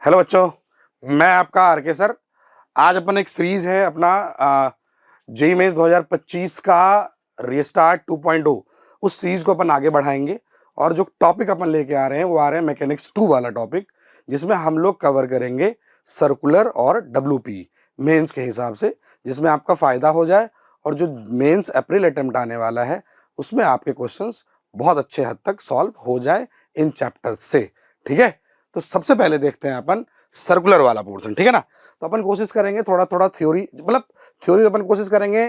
Hello बच्चों, मैं आपका आरके सर। आज अपन एक सीरीज है अपना जेईई मेंस 2025 का रीस्टार्ट 2.0। उस सीरीज को अपन आगे बढ़ाएंगे और जो टॉपिक अपन लेके आ रहे हैं वो आ रहे हैं मैकेनिक्स 2 वाला टॉपिक, जिसमें हम लोग कवर करेंगे सर्कुलर और डब्ल्यूपी मेंस के हिसाब से, जिसमें आपका फायदा हो जाए और जो मेंस अप्रैल अटेम्प्ट आने वाला है उसमें आपके क्वेश्चंस बहुत अच्छे हद तक सॉल्व हो जाए इन चैप्टर से। ठीक है, तो सबसे पहले देखते हैं अपन सर्कुलर वाला पोर्शन। ठीक है ना, तो अपन कोशिश करेंगे थोड़ा थोड़ा थ्योरी, मतलब थ्योरी अपन कोशिश करेंगे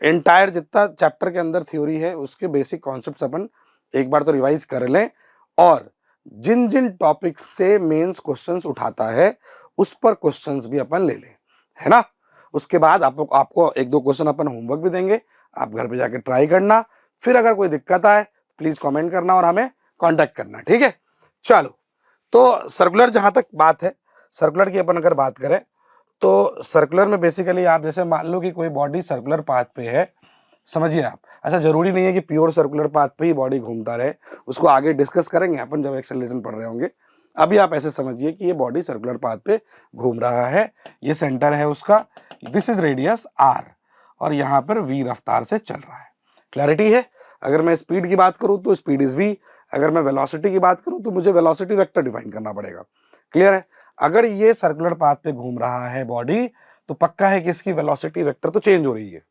एंटायर जितना चैप्टर के अंदर थ्योरी है उसके बेसिक कॉन्सेप्ट्स अपन एक बार तो रिवाइज कर लें, और जिन जिन टॉपिक से मेंस क्वेश्चंस उठाता है उस पर क्वेश्चंस भी अपन ले लें, है ना। उसके बाद आपको एक दो क्वेश्चन अपन होमवर्क भी देंगे, आप घर पे जाके ट्राई करना। फिर अगर कोई दिक्कत आए प्लीज कमेंट करना और हमें कांटेक्ट करना। ठीक है, चलो। तो सर्कुलर जहां तक बात है, सर्कुलर की अपन अगर बात करें तो सर्कुलर में बेसिकली आप जैसे मान लो कि कोई बॉडी सर्कुलर पाथ पे है, समझिए आप। ऐसा जरूरी नहीं है कि प्योर सर्कुलर पाथ पे ही बॉडी घूमता रहे, उसको आगे डिस्कस करेंगे अपन जब एक्सेलरेशन पढ़ रहे होंगे। अभी आप ऐसे समझिए कि ये बॉडी सर्कुलर पाथ पे घूम रहा है, ये सेंटर है उसका, दिस इज रेडियस आर, और यहाँ पर वी रफ्तार से चल रहा है। क्लैरिटी है। अगर मैं स्पीड की बात करूं तो स्पीड इज वी, अगर मैं वेलोसिटी की बात करूं तो मुझे वेलोसिटी वेक्टर डिफाइन करना पड़ेगा। क्लियर है। अगर ये सर्कुलर पाथ पे घूम रहा है बॉडी तो पक्का है कि इसकी वेलोसिटी वेक्टर तो चेंज हो रही है।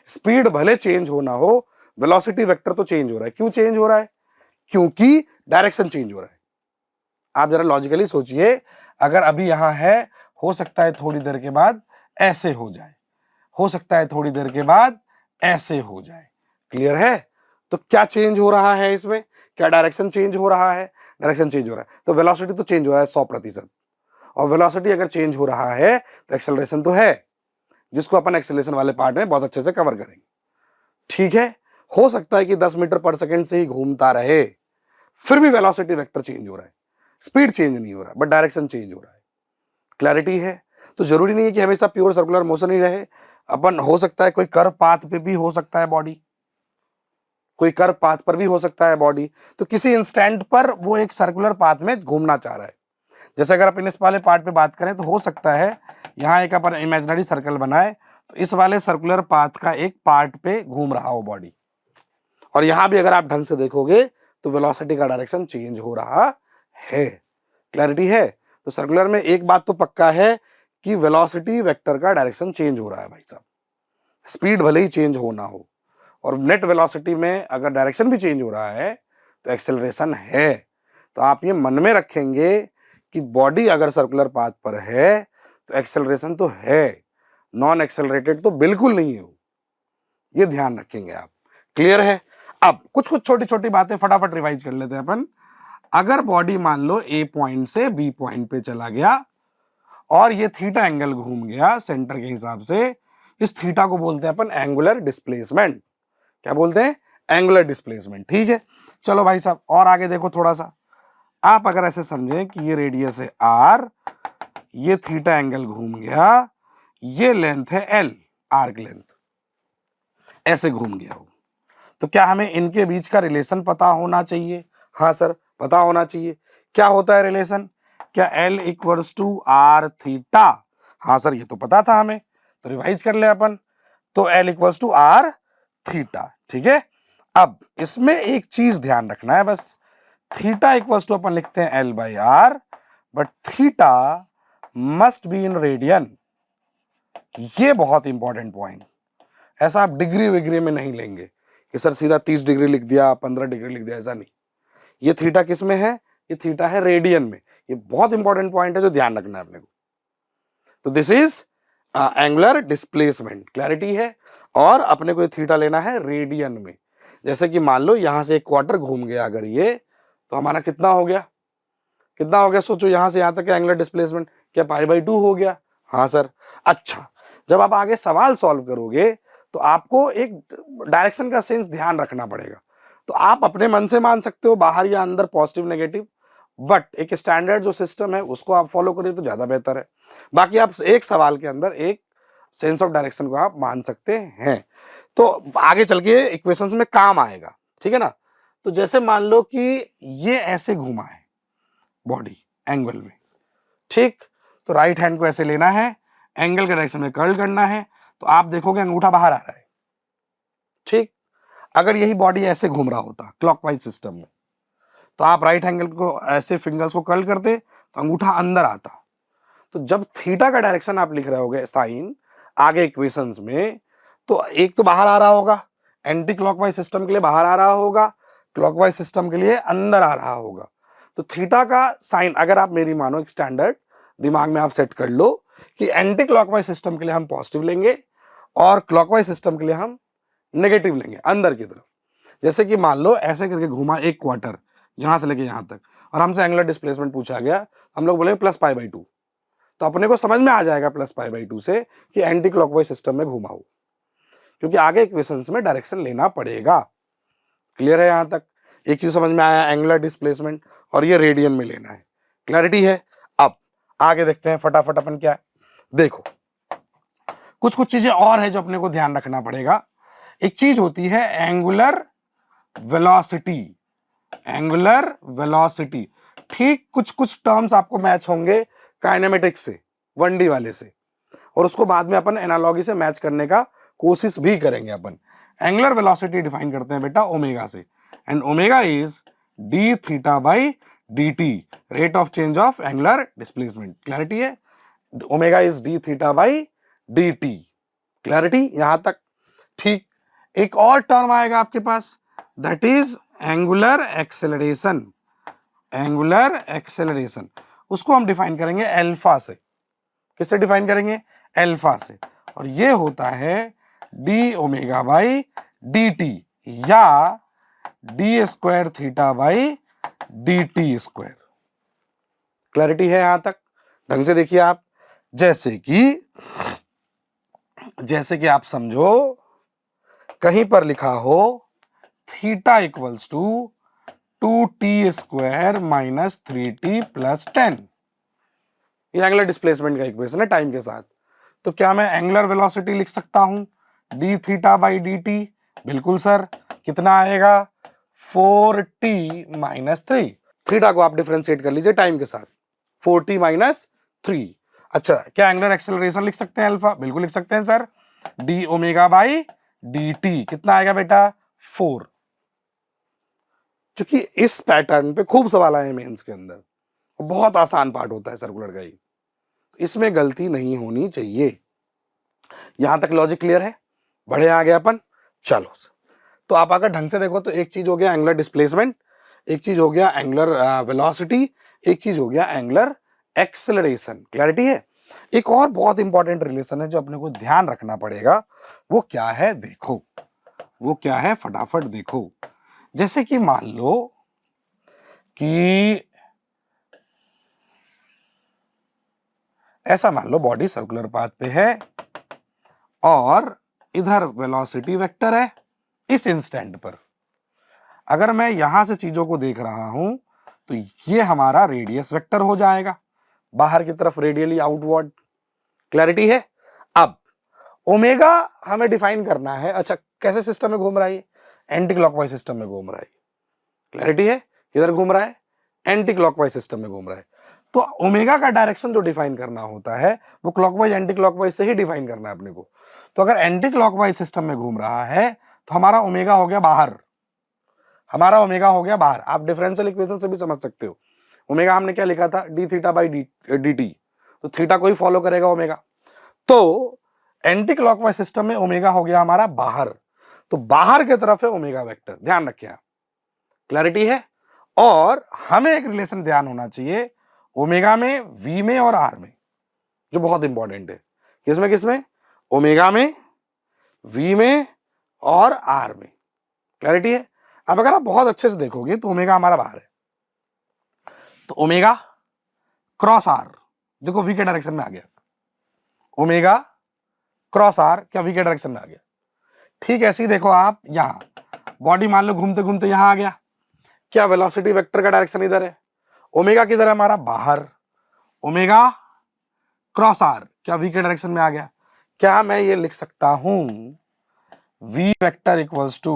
स्पीड भले चेंज होना हो, वेलोसिटी वेक्टर तो चेंज हो रहा है। क्यों चेंज हो रहा है? क्योंकि डायरेक्शन चेंज हो रहा है। आप जरा लॉजिकली सोचिए, अगर अभी यहां है, हो सकता है थोड़ी देर के बाद ऐसे हो जाए, हो सकता है थोड़ी देर के बाद ऐसे हो जाए। क्लियर है। तो क्या चेंज हो रहा है इसमें? क्या डायरेक्शन चेंज हो रहा है? डायरेक्शन चेंज हो रहा है, तो वेलोसिटी तो चेंज हो रहा है 100%। और वेलोसिटी अगर चेंज हो रहा है तो एक्सेलरेशन तो है, जिसको अपन एक्सेलरेशन वाले पार्ट में बहुत अच्छे से कवर करेंगे। ठीक है। हो सकता है कि 10 मीटर पर सेकंड से ही घूमता रहे, फिर भी वेलोसिटी वेक्टर चेंज हो रहा है, स्पीड चेंज नहीं हो रहा, बट डायरेक्शन चेंज हो रहा है। क्लैरिटी है। तो जरूरी नहीं है कि हमेशा प्योर सर्कुलर मोशन ही रहे, अपन हो सकता है कोई कर्व पाथ पे भी हो सकता है बॉडी, कोई कर्व पाथ पर भी हो सकता है बॉडी। तो किसी इंस्टेंट पर वो एक सर्कुलर पाथ में घूमना चाह रहा है। जैसे अगर अपन इस वाले पार्ट पे बात करें तो हो सकता है यहाँ एक अपन इमेजिनरी सर्कल बनाए तो इस वाले सर्कुलर पाथ का एक पार्ट पे घूम रहा हो बॉडी, और यहां भी अगर आप ढंग से देखोगे तो वेलोसिटी का डायरेक्शन चेंज हो रहा है। क्लैरिटी है। तो सर्कुलर में एक बात तो पक्का है कि वेलोसिटी वेक्टर का डायरेक्शन चेंज हो रहा है भाई साहब, स्पीड भले ही चेंज होना हो, और नेट वेलोसिटी में अगर डायरेक्शन भी चेंज हो रहा है तो एक्सेलरेशन है। तो आप ये मन में रखेंगे कि बॉडी अगर सर्कुलर पाथ पर है तो एक्सेलरेशन तो है, नॉन एक्सेलरेटेड तो बिल्कुल नहीं है, ये ध्यान रखेंगे आप। क्लियर है। अब कुछ कुछ छोटी छोटी बातें फटाफट रिवाइज कर लेते हैं अपन। अगर बॉडी मान लो ए पॉइंट से बी पॉइंट पे चला गया और ये थीटा एंगल घूम गया सेंटर के हिसाब से, इस थीटा को बोलते हैं अपन एंगुलर डिस्प्लेसमेंट। क्या बोलते हैं? Angular displacement. ठीक है। चलो भाई साहब और आगे देखो थोड़ा सा। आप अगर ऐसे समझें कि ये रेडियस है आर, ये थीटा एंगल घूम गया, ये लेंथ है एल, आर्क लेंथ, ऐसे घूम गया हो, तो क्या हमें इनके बीच का रिलेशन पता होना चाहिए? हाँ सर, पता होना चाहिए। क्या होता है रिलेशन? क्या L equals to R theta? हाँ सर, ये तो पता था हमें, तो रिवाइज कर ले अपन। तो L equals to R theta. ठीक है। अब इसमें एक चीज ध्यान रखना है बस, थीटा इक्वल्स टू अपन लिखते हैं L by R, but theta must be in radian. ये बहुत इंपॉर्टेंट पॉइंट, ऐसा आप डिग्री विग्री में नहीं लेंगे कि सर सीधा 30 डिग्री लिख दिया, 15 डिग्री लिख दिया, ऐसा नहीं। ये थीटा किस में है? ये थीटा है रेडियन में। ये बहुत इंपॉर्टेंट पॉइंट है जो ध्यान रखना है अपने को। तो this is angular displacement. Clarity है। और अपने को ये थीटा लेना है रेडियन में। जैसे कि मान लो यहां से एक क्वार्टर घूम गया अगर ये, तो हमारा कितना हो गया? कितना हो गया सोचो, यहां से यहां तक का एंगुलर डिस्प्लेसमेंट क्या π/2 हो गया? हाँ सर। अच्छा, जब आप आगे सवाल सॉल्व करोगे तो आपको एक डायरेक्शन का सेंस ध्यान रखना पड़ेगा। तो आप अपने मन से मान सकते हो बाहर या अंदर, पॉजिटिव नेगेटिव, बट एक स्टैंडर्ड जो सिस्टम है उसको आप फॉलो करिए तो ज्यादा बेहतर है। बाकी आप एक सवाल के अंदर एक सेंस ऑफ डायरेक्शन को आप मान सकते हैं, तो आगे चल के इक्वेशंस में काम आएगा। ठीक है ना। तो जैसे मान लो कि ये ऐसे घुमा है बॉडी एंगल में, ठीक, तो राइट हैंड को ऐसे लेना है, एंगल के डायरेक्शन में कर्ल करना है, तो आप देखोगे अंगूठा बाहर आ रहा है। ठीक, अगर यही बॉडी ऐसे घूम रहा होता क्लॉकवाइज सिस्टम में, तो आप राइट एंगल को ऐसे फिंगर्स को कर्ल करते तो अंगूठा अंदर आता। तो जब थीटा का डायरेक्शन आप लिख रहे होगे साइन आगे इक्वेशंस में, तो एक तो बाहर आ रहा होगा, एंटी क्लॉकवाइज सिस्टम के लिए बाहर आ रहा होगा, क्लॉकवाइज सिस्टम के लिए अंदर आ रहा होगा। तो थीटा का साइन अगर आप मेरी मानो एक स्टैंडर्ड दिमाग में आप सेट कर लो कि एंटी क्लॉकवाइज सिस्टम के लिए हम पॉजिटिव लेंगे और क्लॉकवाइज सिस्टम के लिए हम नेगेटिव लेंगे अंदर की तरफ। जैसे कि मान लो ऐसे करके घुमा एक क्वार्टर यहां से लेके यहां तक, और हमसे एंगुलर डिस्प्लेसमेंट पूछा गया, हम लोग बोलेंगे +π/2, तो अपने को समझ में आ जाएगा +π/2 से कि एंटी क्लॉकवाइज सिस्टम में घुमा हो, क्योंकि आगे इक्वेशंस में डायरेक्शन लेना पड़ेगा। क्लियर है यहां तक? एक चीज समझ में आया, एंगुलर डिस्प्लेसमेंट, और ये रेडियन में लेना है। क्लैरिटी है? अब आगे देखते हैं फटाफट अपन क्या है। देखो कुछ कुछ चीजें और है जो अपने को ध्यान रखना पड़ेगा। एक चीज होती है एंगुलर वेलोसिटी, एंगुलर वेलोसिटी। ठीक, कुछ कुछ टर्म्स आपको मैच होंगे काइनेमेटिक्स से, 1D वाले से, और उसको बाद में अपन एनालॉजी से मैच करने का कोशिश भी करेंगे। अपन एंगुलर वेलोसिटी डिफाइन करते हैं बेटा ओमेगा से, and omega is d theta by d t, rate of change of angular displacement. Clarity है? Omega is d theta by d t. Clarity यहां तक? ठीक, एक और टर्म आएगा आपके पास, that is angular acceleration. Angular acceleration उसको हम डिफाइन करेंगे अल्फा से। किससे डिफाइन करेंगे? अल्फा से। और ये होता है d omega by d t या d square theta by d t square. Clarity है यहां तक? ढंग से देखिए आप, जैसे कि आप समझो कहीं पर लिखा हो theta equals to 2t square minus 3t plus 10, ये एंगुलर डिस्प्लेसमेंट का इक्वेशन है टाइम के साथ। तो क्या मैं एंगुलर वेलोसिटी लिख सकता हूं D theta by d T? बिल्कुल सर। कितना आएगा? 4t minus 3। थीटा को आप डिफरेंशिएट कर लीजिए टाइम के साथ, 4t माइनस 3। अच्छा, क्या एंगुलर एक्सेलरेशन लिख सकते हैं अल्फा? बिल्कुल लिख सकते हैं sir, D omega by d T. कितना आएगा बेटा? 4। चूंकि इस पैटर्न पे खूब सवाल आए मेंस के अंदर, बहुत आसान पार्ट होता है सर्कुलर का ही, इसमें गलती नहीं होनी चाहिए। यहां तक लॉजिक क्लियर है? बढ़े आगे अपन, चलो। तो आप अगर ढंग से देखो तो एक चीज हो गया एंगुलर डिस्प्लेसमेंट, एक चीज हो गया एंगुलर वेलोसिटी, एक चीज हो गया एंगुलर एक्सेलरेशन। क्लैरिटी है? एक और बहुत इंपॉर्टेंट रिलेशन है जो अपने को ध्यान रखना पड़ेगा, वो क्या है देखो, वो क्या है फटाफट देखो। जैसे कि मान लो कि ऐसा मान लो बॉडी सर्कुलर पाथ पे है और इधर वेलोसिटी वेक्टर है इस इंस्टेंट पर। अगर मैं यहां से चीजों को देख रहा हूं तो ये हमारा रेडियस वेक्टर हो जाएगा, बाहर की तरफ रेडियली आउटवर्ड। क्लैरिटी है? अब ओमेगा हमें डिफाइन करना है। अच्छा, कैसे सिस्टम में घूम रहा है? एंटी क्लॉकवाइज सिस्टम में घूम रहा है। क्लैरिटी है? किधर घूम रहा है? एंटी क्लॉकवाइज सिस्टम में घूम रहा है। तो ओमेगा का डायरेक्शन जो डिफाइन करना होता है वो क्लॉकवाइज एंटी क्लॉकवाइज से ही डिफाइन करना है अपने को। तो अगर एंटी क्लॉकवाइज सिस्टम में घूम रहा है तो हमारा ओमेगा हो गया बाहर, हमारा ओमेगा हो गया बाहर। आप डिफरेंशियल इक्वेशन से भी समझ सकते हो, ओमेगा हमने क्या लिखा था? D theta by d T, तो थीटा को ही फॉलो करेगा ओमेगा। तो एंटी क्लॉकवाइज सिस्टम में ओमेगा हो गया हमारा बाहर, तो बाहर की तरफ है ओमेगा वेक्टर, ध्यान रखिए आप। क्लैरिटी है? और हमें एक रिलेशन ध्यान होना चाहिए ओमेगा में, वी में और आर में, जो बहुत इंपॉर्टेंट है। किसमें किसमें? ओमेगा में, वी में और आर में। क्लैरिटी है? अब अगर आप बहुत अच्छे से देखोगे तो ओमेगा हमारा बाहर है, तो ओमेगा क्रॉस आर, देखो वी के डायरेक्शन में आ गया, ओमेगा क्रॉस आर क्या वी के डायरेक्शन में आ गया। ठीक ऐसे ही देखो आप यहां बॉडी मान लो घूमते घूमते यहां आ गया, क्या वेलोसिटी वेक्टर का डायरेक्शन इधर है, ओमेगा किधर है हमारा? बाहर, ओमेगा क्रॉस आर क्या वी के डायरेक्शन में आ गया। क्या मैं ये लिख सकता हूं V vector equals to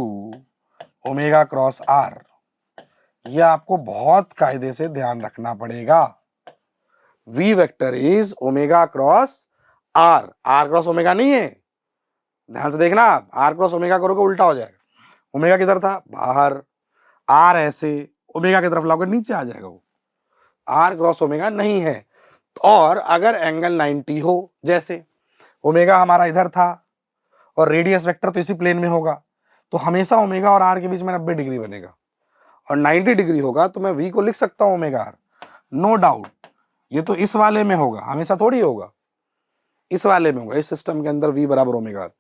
omega cross R? ये आपको बहुत कायदे से ध्यान रखना पड़ेगा। v vector is omega cross r, r cross omega नहीं है, ध्यान से देखना, आप r क्रॉस ओमेगा करोगे उल्टा हो जाएगा, ओमेगा किधर था बाहर, r ऐसे ओमेगा की तरफ लाओगे नीचे आ जाएगा, वो r क्रॉस ओमेगा नहीं है। और अगर एंगल 90 हो, जैसे ओमेगा हमारा इधर था और रेडियस वेक्टर तो इसी प्लेन में होगा, तो हमेशा ओमेगा और r के बीच में 90 डिग्री बनेगा, और 90 डिग्री होगा तो मैं v को लिख सकता हूं ओमेगा r, नो डाउट। ये तो इस वाले में होगा, हमेशा थोड़ी होगा, इस वाले में होगा, इस सिस्टम के अंदर v बराबर ओमेगा r।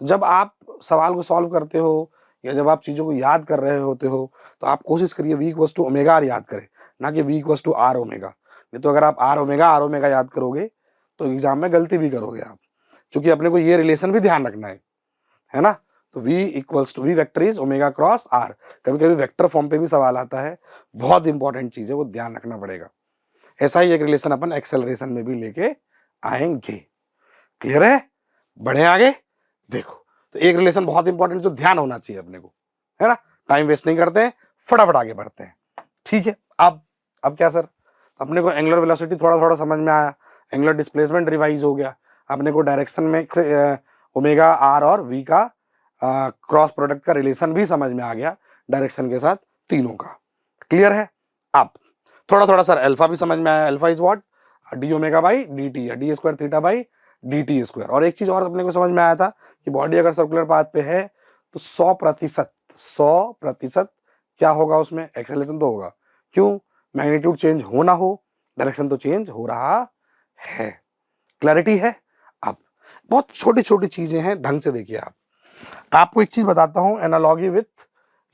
तो जब आप सवाल को सॉल्व करते हो या जब आप चीजों को याद कर रहे होते हो तो आप कोशिश करिए v equals to omega r याद करें, ना कि v equals to r omega. नहीं तो अगर आप r ओमेगा याद करोगे तो एग्जाम में गलती भी करोगे आप, क्योंकि अपने को ये रिलेशन भी ध्यान रखना है ना। तो v equals to v vector is omega cross r। कभी कभी वेक्टर फॉर्म पे भी सवाल आता है, बहुत इंपॉर्टेंट चीज है, वो ध्यान रखना पड़ेगा। ऐसा ही एक रिलेशन अपन एक्सेलरेशन में भी लेके आएंगे। क्लियर है? बढ़े आगे। देखो, तो एक रिलेशन बहुत इंपॉर्टेंट जो ध्यान होना चाहिए अपने को, है ना। टाइम वेस्ट नहीं करते हैं, फटाफट आगे बढ़ते हैं। ठीक है, अब क्या सर, अपने को एंगुलर वेलोसिटी थोड़ा थोड़ा समझ में आया, एंगुलर डिस्प्लेसमेंट रिवाइज हो गया, अपने को डायरेक्शन में ओमेगा आर और वी का क्रॉस प्रोडक्ट का रिलेशन भी समझ में आ गया, डायरेक्शन के साथ तीनों का। क्लियर है? अब थोड़ा थोड़ा सर अल्फा भी समझ में आया, alpha is what, D omega by d T, D square theta by d t square. और एक चीज और अपने को समझ में आया था कि बॉडी अगर सर्कुलर पाथ पे है तो 100% क्या होगा उसमें, एक्सेलरेशन तो होगा। क्यों? मैग्नीट्यूड चेंज हो ना हो, डायरेक्शन तो चेंज हो रहा है। क्लैरिटी है? अब बहुत छोटी छोटी चीजें हैं, ढंग से देखिए आप। आपको एक चीज बताता हूं, एनालॉगी विथ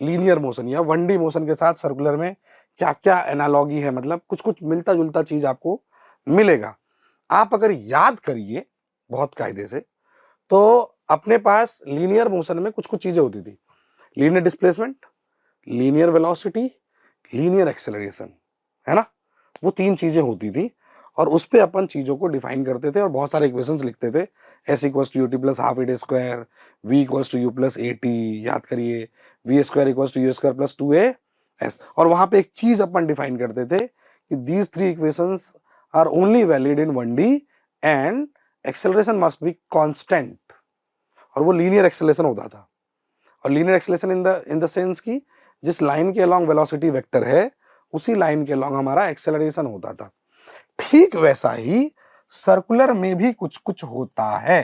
लीनियर मोशन या 1D मोशन के साथ सर्कुलर में क्या क्या एनालॉगी है, मतलब कुछ कुछ मिलता जुलता चीज आपको मिलेगा। आप अगर याद करिए बहुत कायदे से, तो अपने पास लीनियर मोशन में कुछ कुछ चीजें होती थी, linear displacement, linear velocity, linear acceleration, है ना। वो तीन चीजें होती थी और उस पे अपन चीजों को डिफाइन करते थे और बहुत सारे इक्वेशंस लिखते थे। S equals to U T plus half A square, V equals to U plus A T, याद करिए, V square equals to U square plus 2a और वहां पे एक चीज अपन डिफाइन करते थे कि these three equations are only valid in 1D and acceleration must be constant. और वो लीनियर एक्सेलरेशन होता था, और linear acceleration in the sense की जिस लाइन के अलोंग वेलोसिटी वेक्टर है उसी लाइन के अलोंग हमारा एक्सेलरेशन होता था। ठीक वैसा ही सर्कुलर में भी कुछ कुछ होता है।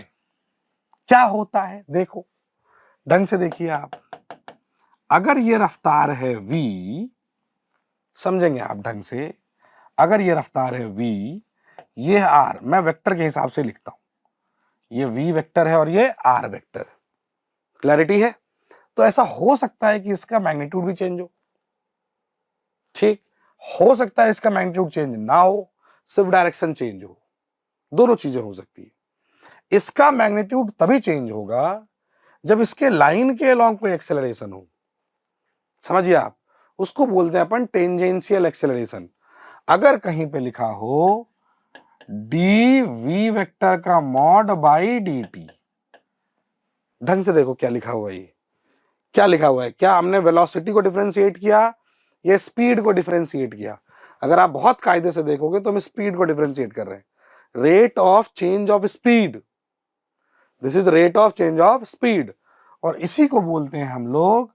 क्या होता है? देखो, ढंग से देखिए आप। अगर ये रफ्तार है v, समझेंगे आप ढंग से, अगर ये रफ्तार है v, ये r, मैं वेक्टर के हिसाब से लिखता हूं, ये v वेक्टर है और ये r वेक्टर। क्लैरिटी है? तो ऐसा हो सकता है कि इसका मैग्नीट्यूड भी चेंज हो, ठीक, हो सकता है इसका मैग्नीट्यूड चेंज ना हो, सिर्फ डायरेक्शन चेंज हो, दोनों चीजें हो सकती है। इसका मैग्नीट्यूड तभी चेंज होगा जब इसके लाइन के अलोंग कोई एक्सेलरेशन हो, समझिए आप, उसको बोलते हैं अपन टेंजेंशियल एक्सेलरेशन। अगर कहीं पे लिखा हो डी वी वेक्टर का मॉड बाई डी टी, ढंग से देखो क्या लिखा हुआ है, ये क्या लिखा हुआ है, क्या हमने वेलोसिटी को डिफरेंशिएट किया या स्पीड को डिफरेंशिएट किया? अगर आप बहुत कायदे से देखोगे तो हम स्पीड को डिफरेंशिएट कर रहे हैं, rate of change of speed, this is rate of change of speed, और इसी को बोलते हैं हम लोग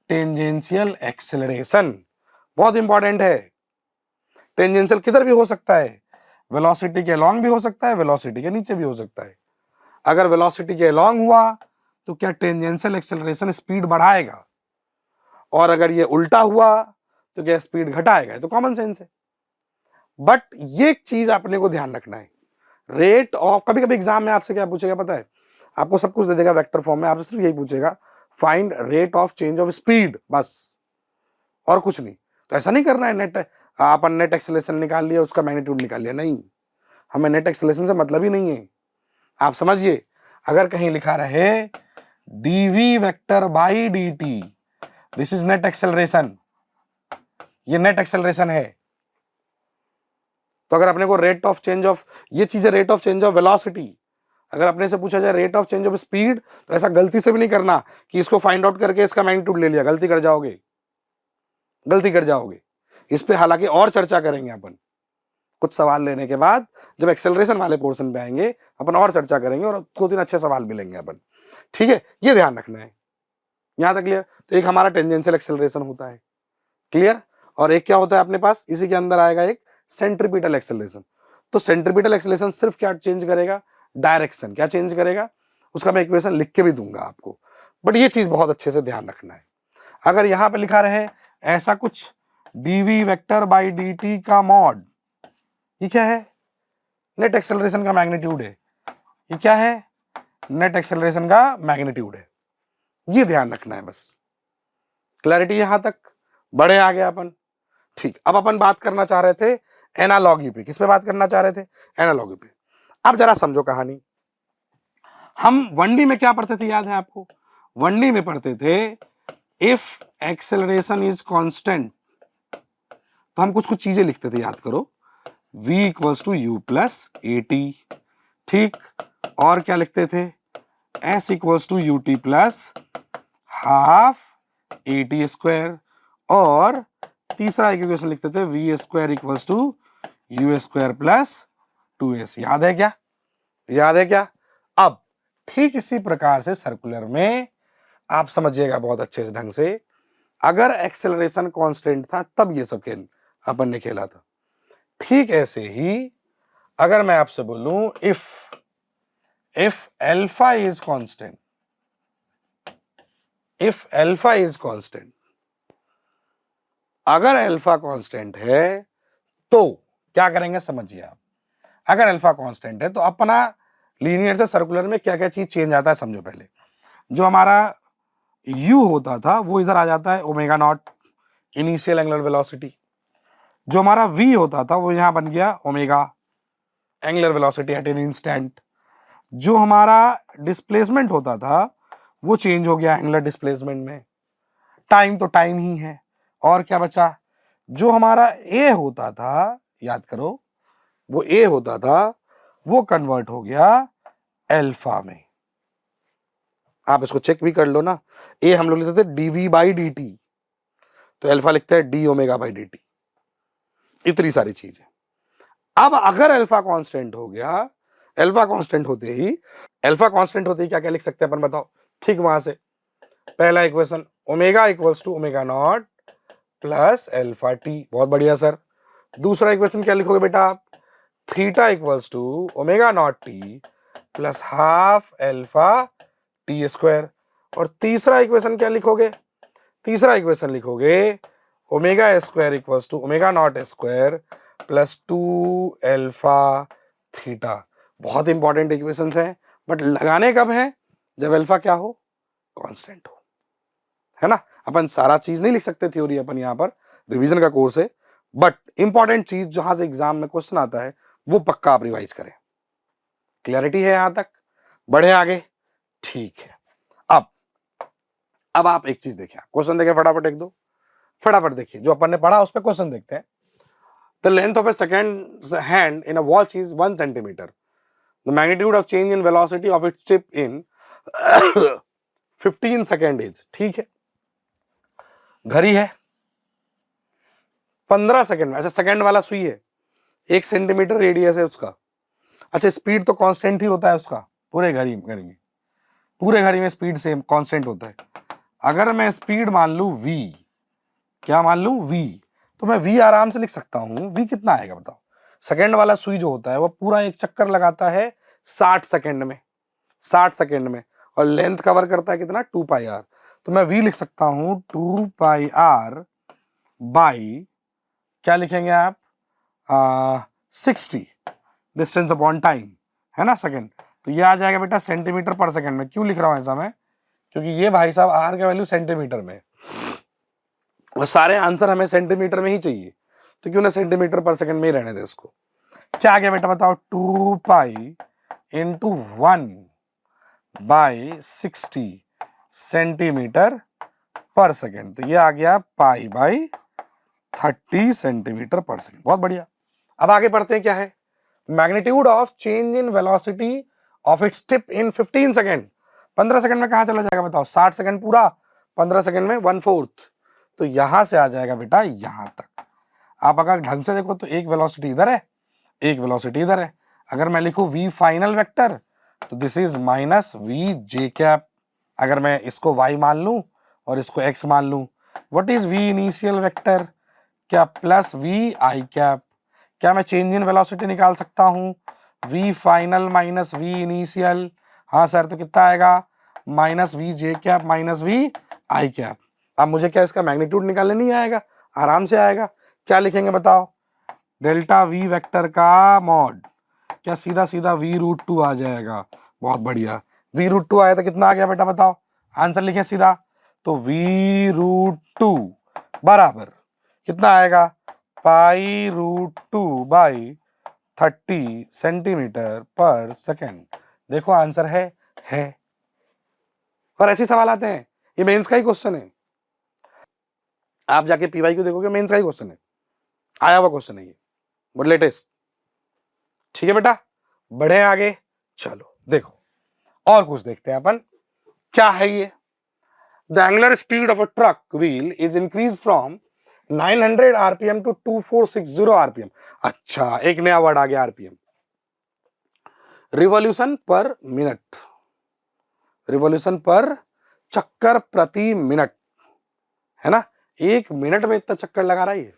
टेंजेंशियल एक्सेलरेशन। बहुत इंपॉर्टेंट है। टेंजेंशियल किधर भी हो सकता है, वेलोसिटी के अलोंग भी हो सकता है, वेलोसिटी के नीचे भी हो सकता है। अगर वेलोसिटी के अलोंग हुआ तो क्या टेंजेंशियल एक्सेलरेशन स्पीड बढ़ाएगा, और अगर ये उल्टा हुआ तो क्या स्पीड घटाएगा? तो कॉमन सेंस है। बट ये चीज आपने को ध्यान रखना है, रेट ऑफ, कभी कभी एग्जाम में आपसे क्या पूछेगा पता है, आपको सब कुछ दे देगा वेक्टर फॉर्म में, आपसे सिर्फ यही पूछेगा find rate of change of speed, बस, और कुछ नहीं। तो ऐसा नहीं करना है नेट, अपन नेट एक्सेलरेशन निकाल लिया, उसका मैग्नीट्यूड निकाल लिया, नहीं, हमें नेट एक्सेलरेशन से मतलब ही नहीं है। आप समझिए, अगर कहीं लिखा रहे dv vector by dt, this is net acceleration, ये नेट एक्सेलरेशन है। तो अगर अपने को रेट ऑफ चेंज ऑफ, ये चीज है rate of change of velocity, अगर अपने से पूछा जाए rate of change of speed, तो ऐसा गलती से भी नहीं करना कि इसको फाइंड आउट करके इसका मैग्नीट्यूड ले लिया, गलती कर जाओगे, गलती कर जाओगे। इस पे हालांकि और चर्चा करेंगे अपन, कुछ सवाल लेने के बाद जब एक्सेलरेशन वाले पोर्शन पे आएंगे अपन और चर्चा करेंगे और 2-3 अच्छे सवाल मिलेंगे अपन, ठीक है, ये ध्यान रखना है। यहां तक क्लियर? तो एक हमारा टेंजेंशियल एक्सेलरेशन होता है, क्लियर, और एक क्या होता है अपने पास, इसी के अंदर आएगा एक सेंट्रीपिटल एक्सेलरेशन। तो सेंट्रीपिटल एक्सेलरेशन सिर्फ क्या चेंज करेगा, डायरेक्शन। क्या चेंज करेगा, उसका मैं इक्वेशन लिख के भी दूंगा आपको, बट ये चीज बहुत अच्छे से ध्यान रखना है। अगर यहां पे लिखा रहे ऐसा कुछ dv वेक्टर बाई dt का मॉड, ये क्या है, नेट एक्सेलरेशन का मैग्नीट्यूड है। ये क्या है, नेट एक्सेलरेशन का मैग्नीट्यूड है। ये ध्यान रखना है बस। क्लैरिटी यहां तक? बढ़े आगे अपन, ठीक। अब अपन बात करना चाह रहे थे एनालॉगी पे। किस पे बात करना चाह रहे थे, एनालॉगी पे। अब जरा समझो कहानी। हम 1D में क्या पढ़ते थे, याद है आपको? 1D में पढ़ते थे इफ एक्सेलरेशन इज कांस्टेंट, तो हम कुछ कुछ चीजें लिखते थे, याद करो, v equals to U plus A T, ठीक। और क्या लिखते थे, s equals to U T plus half A T square, और तीसरा इक्वेशन लिखते थे v square equals to U square plus 2s। याद है क्या, याद है क्या? अब ठीक इसी प्रकार से सर्कुलर में आप समझिएगा बहुत अच्छे से ढंग से, अगर एक्सेलरेशन कांस्टेंट था तब ये सब खेल अपन ने खेला था। ठीक ऐसे ही अगर मैं आपसे बोलूं if alpha is constant, if alpha is constant, अगर अल्फा कांस्टेंट है तो क्या करेंगे समझिए आप। अगर अल्फा कांस्टेंट है तो अपना लीनियर से सर्कुलर में क्या क्या चीज चेंज आता है समझो। पहले जो हमारा u होता था वो इधर आ जाता है omega naught, initial angular velocity. जो हमारा v होता था वो यहां बन गया omega, angular velocity at an instant. जो हमारा डिस्प्लेसमेंट होता था वो चेंज हो गया एंगुलर डिस्प्लेसमेंट में। टाइम तो टाइम ही है, और क्या बचा, जो हमारा a होता था, याद करो, वो a होता था वो कन्वर्ट हो गया अल्फा में। आप इसको चेक भी कर लो ना, ए हम लोग लिखते थे dv बाई dt, तो अल्फा लिखते हैं d ओमेगा बाई dt। इतनी सारी चीजें। अब अगर अल्फा कांस्टेंट हो गया, अल्फा कांस्टेंट होते ही, अल्फा कांस्टेंट होते ही क्या क्या लिख सकते हैं अपन बताओ। ठीक, वहां से पहला equation omega equals to omega naught plus alpha T, बहुत बढ़िया सर। दूसरा इक्वेशन क्या लिखोगे बेटा आप, theta equals to omega naught T plus half alpha T square. और तीसरा इक्वेशन क्या लिखोगे, तीसरा इक्वेशन लिखोगे omega square equals to omega naught square plus 2 alpha theta. बहुत इंपॉर्टेंट इक्वेशंस हैं, बट लगाने कब है, जब अल्फा क्या हो, कांस्टेंट हो, है ना। अपन सारा चीज नहीं लिख सकते थ्योरी, अपन यहाँ पर रिवीजन का कोर्स है, बट इंपॉर्टेंट चीज जहां से एग्जाम में क्वेश्चन आता है वो पक्का आप रिवाइज करें। क्लैरिटी है यहां तक? बढ़े आगे, ठीक है। अब आप एक चीज देखिए, क्वेश्चन देखें फटाफट, एक दो फटाफट देखिए जो अपन ने पढ़ा उस पर क्वेश्चन देखते हैं। The length of A second hand in a watch is 1 centimetre, the magnitude of change in velocity of its tip in 15 second is, ठीक है। घड़ी है 15 सेकेंड में, ऐसा सेकेंड वाला सुई है, 1 सेंटीमीटर रेडियस है उसका। अच्छा, स्पीड तो कांस्टेंट ही होता है उसका, पूरे घड़ी में, पूरे घड़ी में स्पीड सेम कांस्टेंट होता है। अगर मैं स्पीड मान लू v, क्या मान लू v, तो मैं v आराम से लिख सकता हूं। v कितना आएगा बताओ, सेकेंड वाला सुई जो होता है वो पूरा एक चक्कर लगाता है 60 सेकेंड में, 60 सेकेंड में, और लेंथ कवर करता है कितना, 2 पाई आर। तो मैं v लिख सकता हूं 2 पाई आर बाई, क्या लिखेंगे आप, 60 डिस्टेंस अपॉन टाइम, है ना, सेकेंड। तो ये आ जाएगा बेटा सेंटीमीटर पर सेकेंड में। क्यों लिख रहा हूं ऐसा मैं, क्योंकि ये भाई साहब आर का वैल्यू सेंटीमीटर में, और सारे आंसर हमें सेंटीमीटर में ही चाहिए, तो क्यों ना सेंटीमीटर पर सेकंड में ही रहने दे उसको। क्या आ गया बेटा बताओ, 2 पाई इंटू 1 बाई 60 सेंटीमीटर पर सेकेंड, तो ये आ गया पाई बाई 30 सेंटीमीटर पर सेकेंड। बहुत बढ़िया। अब आगे पढ़ते हैं, क्या है, magnitude of change in velocity of its tip in 15 second. 15 second में कहां चला जाएगा बताओ, 60 सेकंड पूरा, 15 सेकंड में 1/4, तो यहां से आ जाएगा बेटा यहां तक। आप अगर ढंग से देखो तो एक वेलोसिटी इधर है एक वेलोसिटी इधर है। अगर मैं लिखूं v फाइनल वेक्टर तो this is minus v j cap. अगर मैं इसको y मान लूं और इसको x मान लूं, what is v initial vector, क्या प्लस v i कैप। क्या मैं चेंज इन वेलोसिटी निकाल सकता हूं, v final minus v initial. हाँ सर, तो कितना आएगा, minus v j cap minus v i cap. अब मुझे क्या इसका मैग्नीट्यूड निकालने नहीं आएगा, आराम से आएगा। क्या लिखेंगे बताओ, डेल्टा v वेक्टर का मॉड, क्या सीधा सीधा v√2 आ जाएगा। बहुत बढ़िया, v√2 आया तो कितना आ गया बेटा बताओ, आंसर लिखें सीधा। तो v√2 बराबर कितना आएगा, π√2 बाई 30 सेंटीमीटर पर सेकेंड। देखो आंसर है। और ऐसे सवाल आते हैं, ये मेंस का ही क्वेश्चन है। आप जाके पीवाई को देखोगे, मेंस का ही क्वेश्चन है, आया हुआ क्वेश्चन है ये, बट लेटेस्ट। ठीक है बेटा, बढ़े आगे। चलो देखो और कुछ देखते हैं अपन, क्या है ये। The angular speed of a truck wheel is increase from 900 RPM to 2460 RPM. अच्छा, एक नया वर्ड आ गया, RPM, revolution per minute, revolution पर चक्कर प्रति मिनट, है ना। एक मिनट में इतना चक्कर लगा रहा है ये।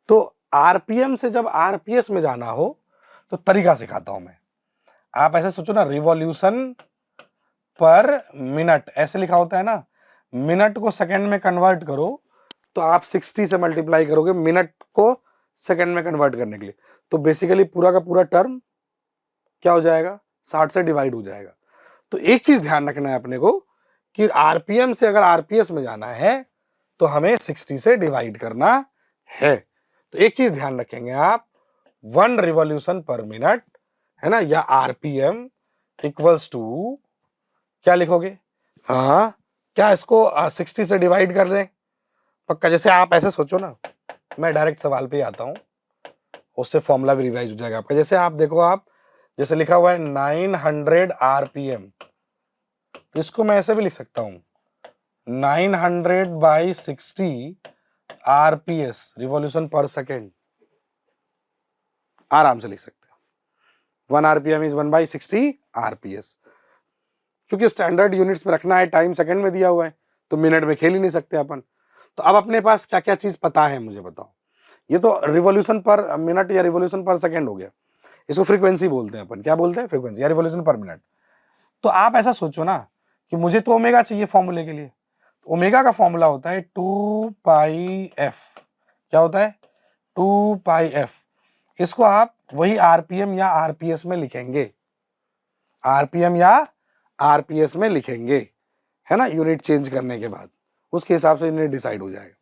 तो आरपीएम से जब आरपीएस में जाना हो तो तरीका सिखाता हूं मैं। आप ऐसे सोचो ना, रिवॉल्यूशन पर मिनट ऐसे लिखा होता है ना, मिनट को सेकंड में कन्वर्ट करो तो आप 60 से मल्टीप्लाई करोगे मिनट को सेकंड में कन्वर्ट करने के लिए। तो बेसिकली पूरा का पूरा टर्म क्या हो जाएगा, 60 से डिवाइड हो जाएगा। तो एक चीज ध्यान रखना है अपने को कि आरपीएम से अगर आरपीएस में जाना है तो हमें 60 से डिवाइड करना है। तो एक चीज ध्यान रखेंगे आप, 1 रिवॉल्यूशन पर मिनट, है ना, या आरपीएम इक्वल्स टू क्या लिखोगे, हाँ क्या इसको 60 से डिवाइड कर दें पक्का। जैसे आप ऐसे सोचो ना, मैं डायरेक्ट सवाल पे आता हूं, उससे फॉर्मूला भी रिवाइज हो जाएगा आपका। जैसे आप देखो, आप जैसे लिखा हुआ है 900 आरपीएम, तो इसको मैं ऐसे भी लिख सकता हूं 900 बाई 60 आरपीएस, रिवॉल्यूशन पर सेकेंड, आराम से लिख सकते हो। 1 आरपीएम इज 1 बाई 60 आरपीएस। क्योंकि स्टैंडर्ड यूनिट्स में रखना है, टाइम सेकंड में दिया हुआ है, तो मिनट में खेल ही नहीं सकते अपन। तो अब अपने पास क्या क्या चीज पता है मुझे बताओ। ये तो रिवॉल्यूशन पर मिनट या रिवॉल्यूशन पर सेकंड हो गया, इसको फ्रीक्वेंसी बोलते हैं अपन। क्या बोलते हैं, फ्रीक्वेंसी या रिवॉल्यूशन पर मिनट। तो आप ऐसा सोचो ना कि मुझे तो ओमेगा चाहिए फॉर्मूले के लिए, तो ओमेगा का फॉर्मूला होता है 2 पाई एफ। क्या होता है, 2 पाई एफ। इसको आप वही आरपीएम या आरपीएस में लिखेंगे, आरपीएम या आरपीएस में लिखेंगे, है ना, यूनिट चेंज करने के बाद उसके हिसाब से यूनिट डिसाइड हो जाएगा।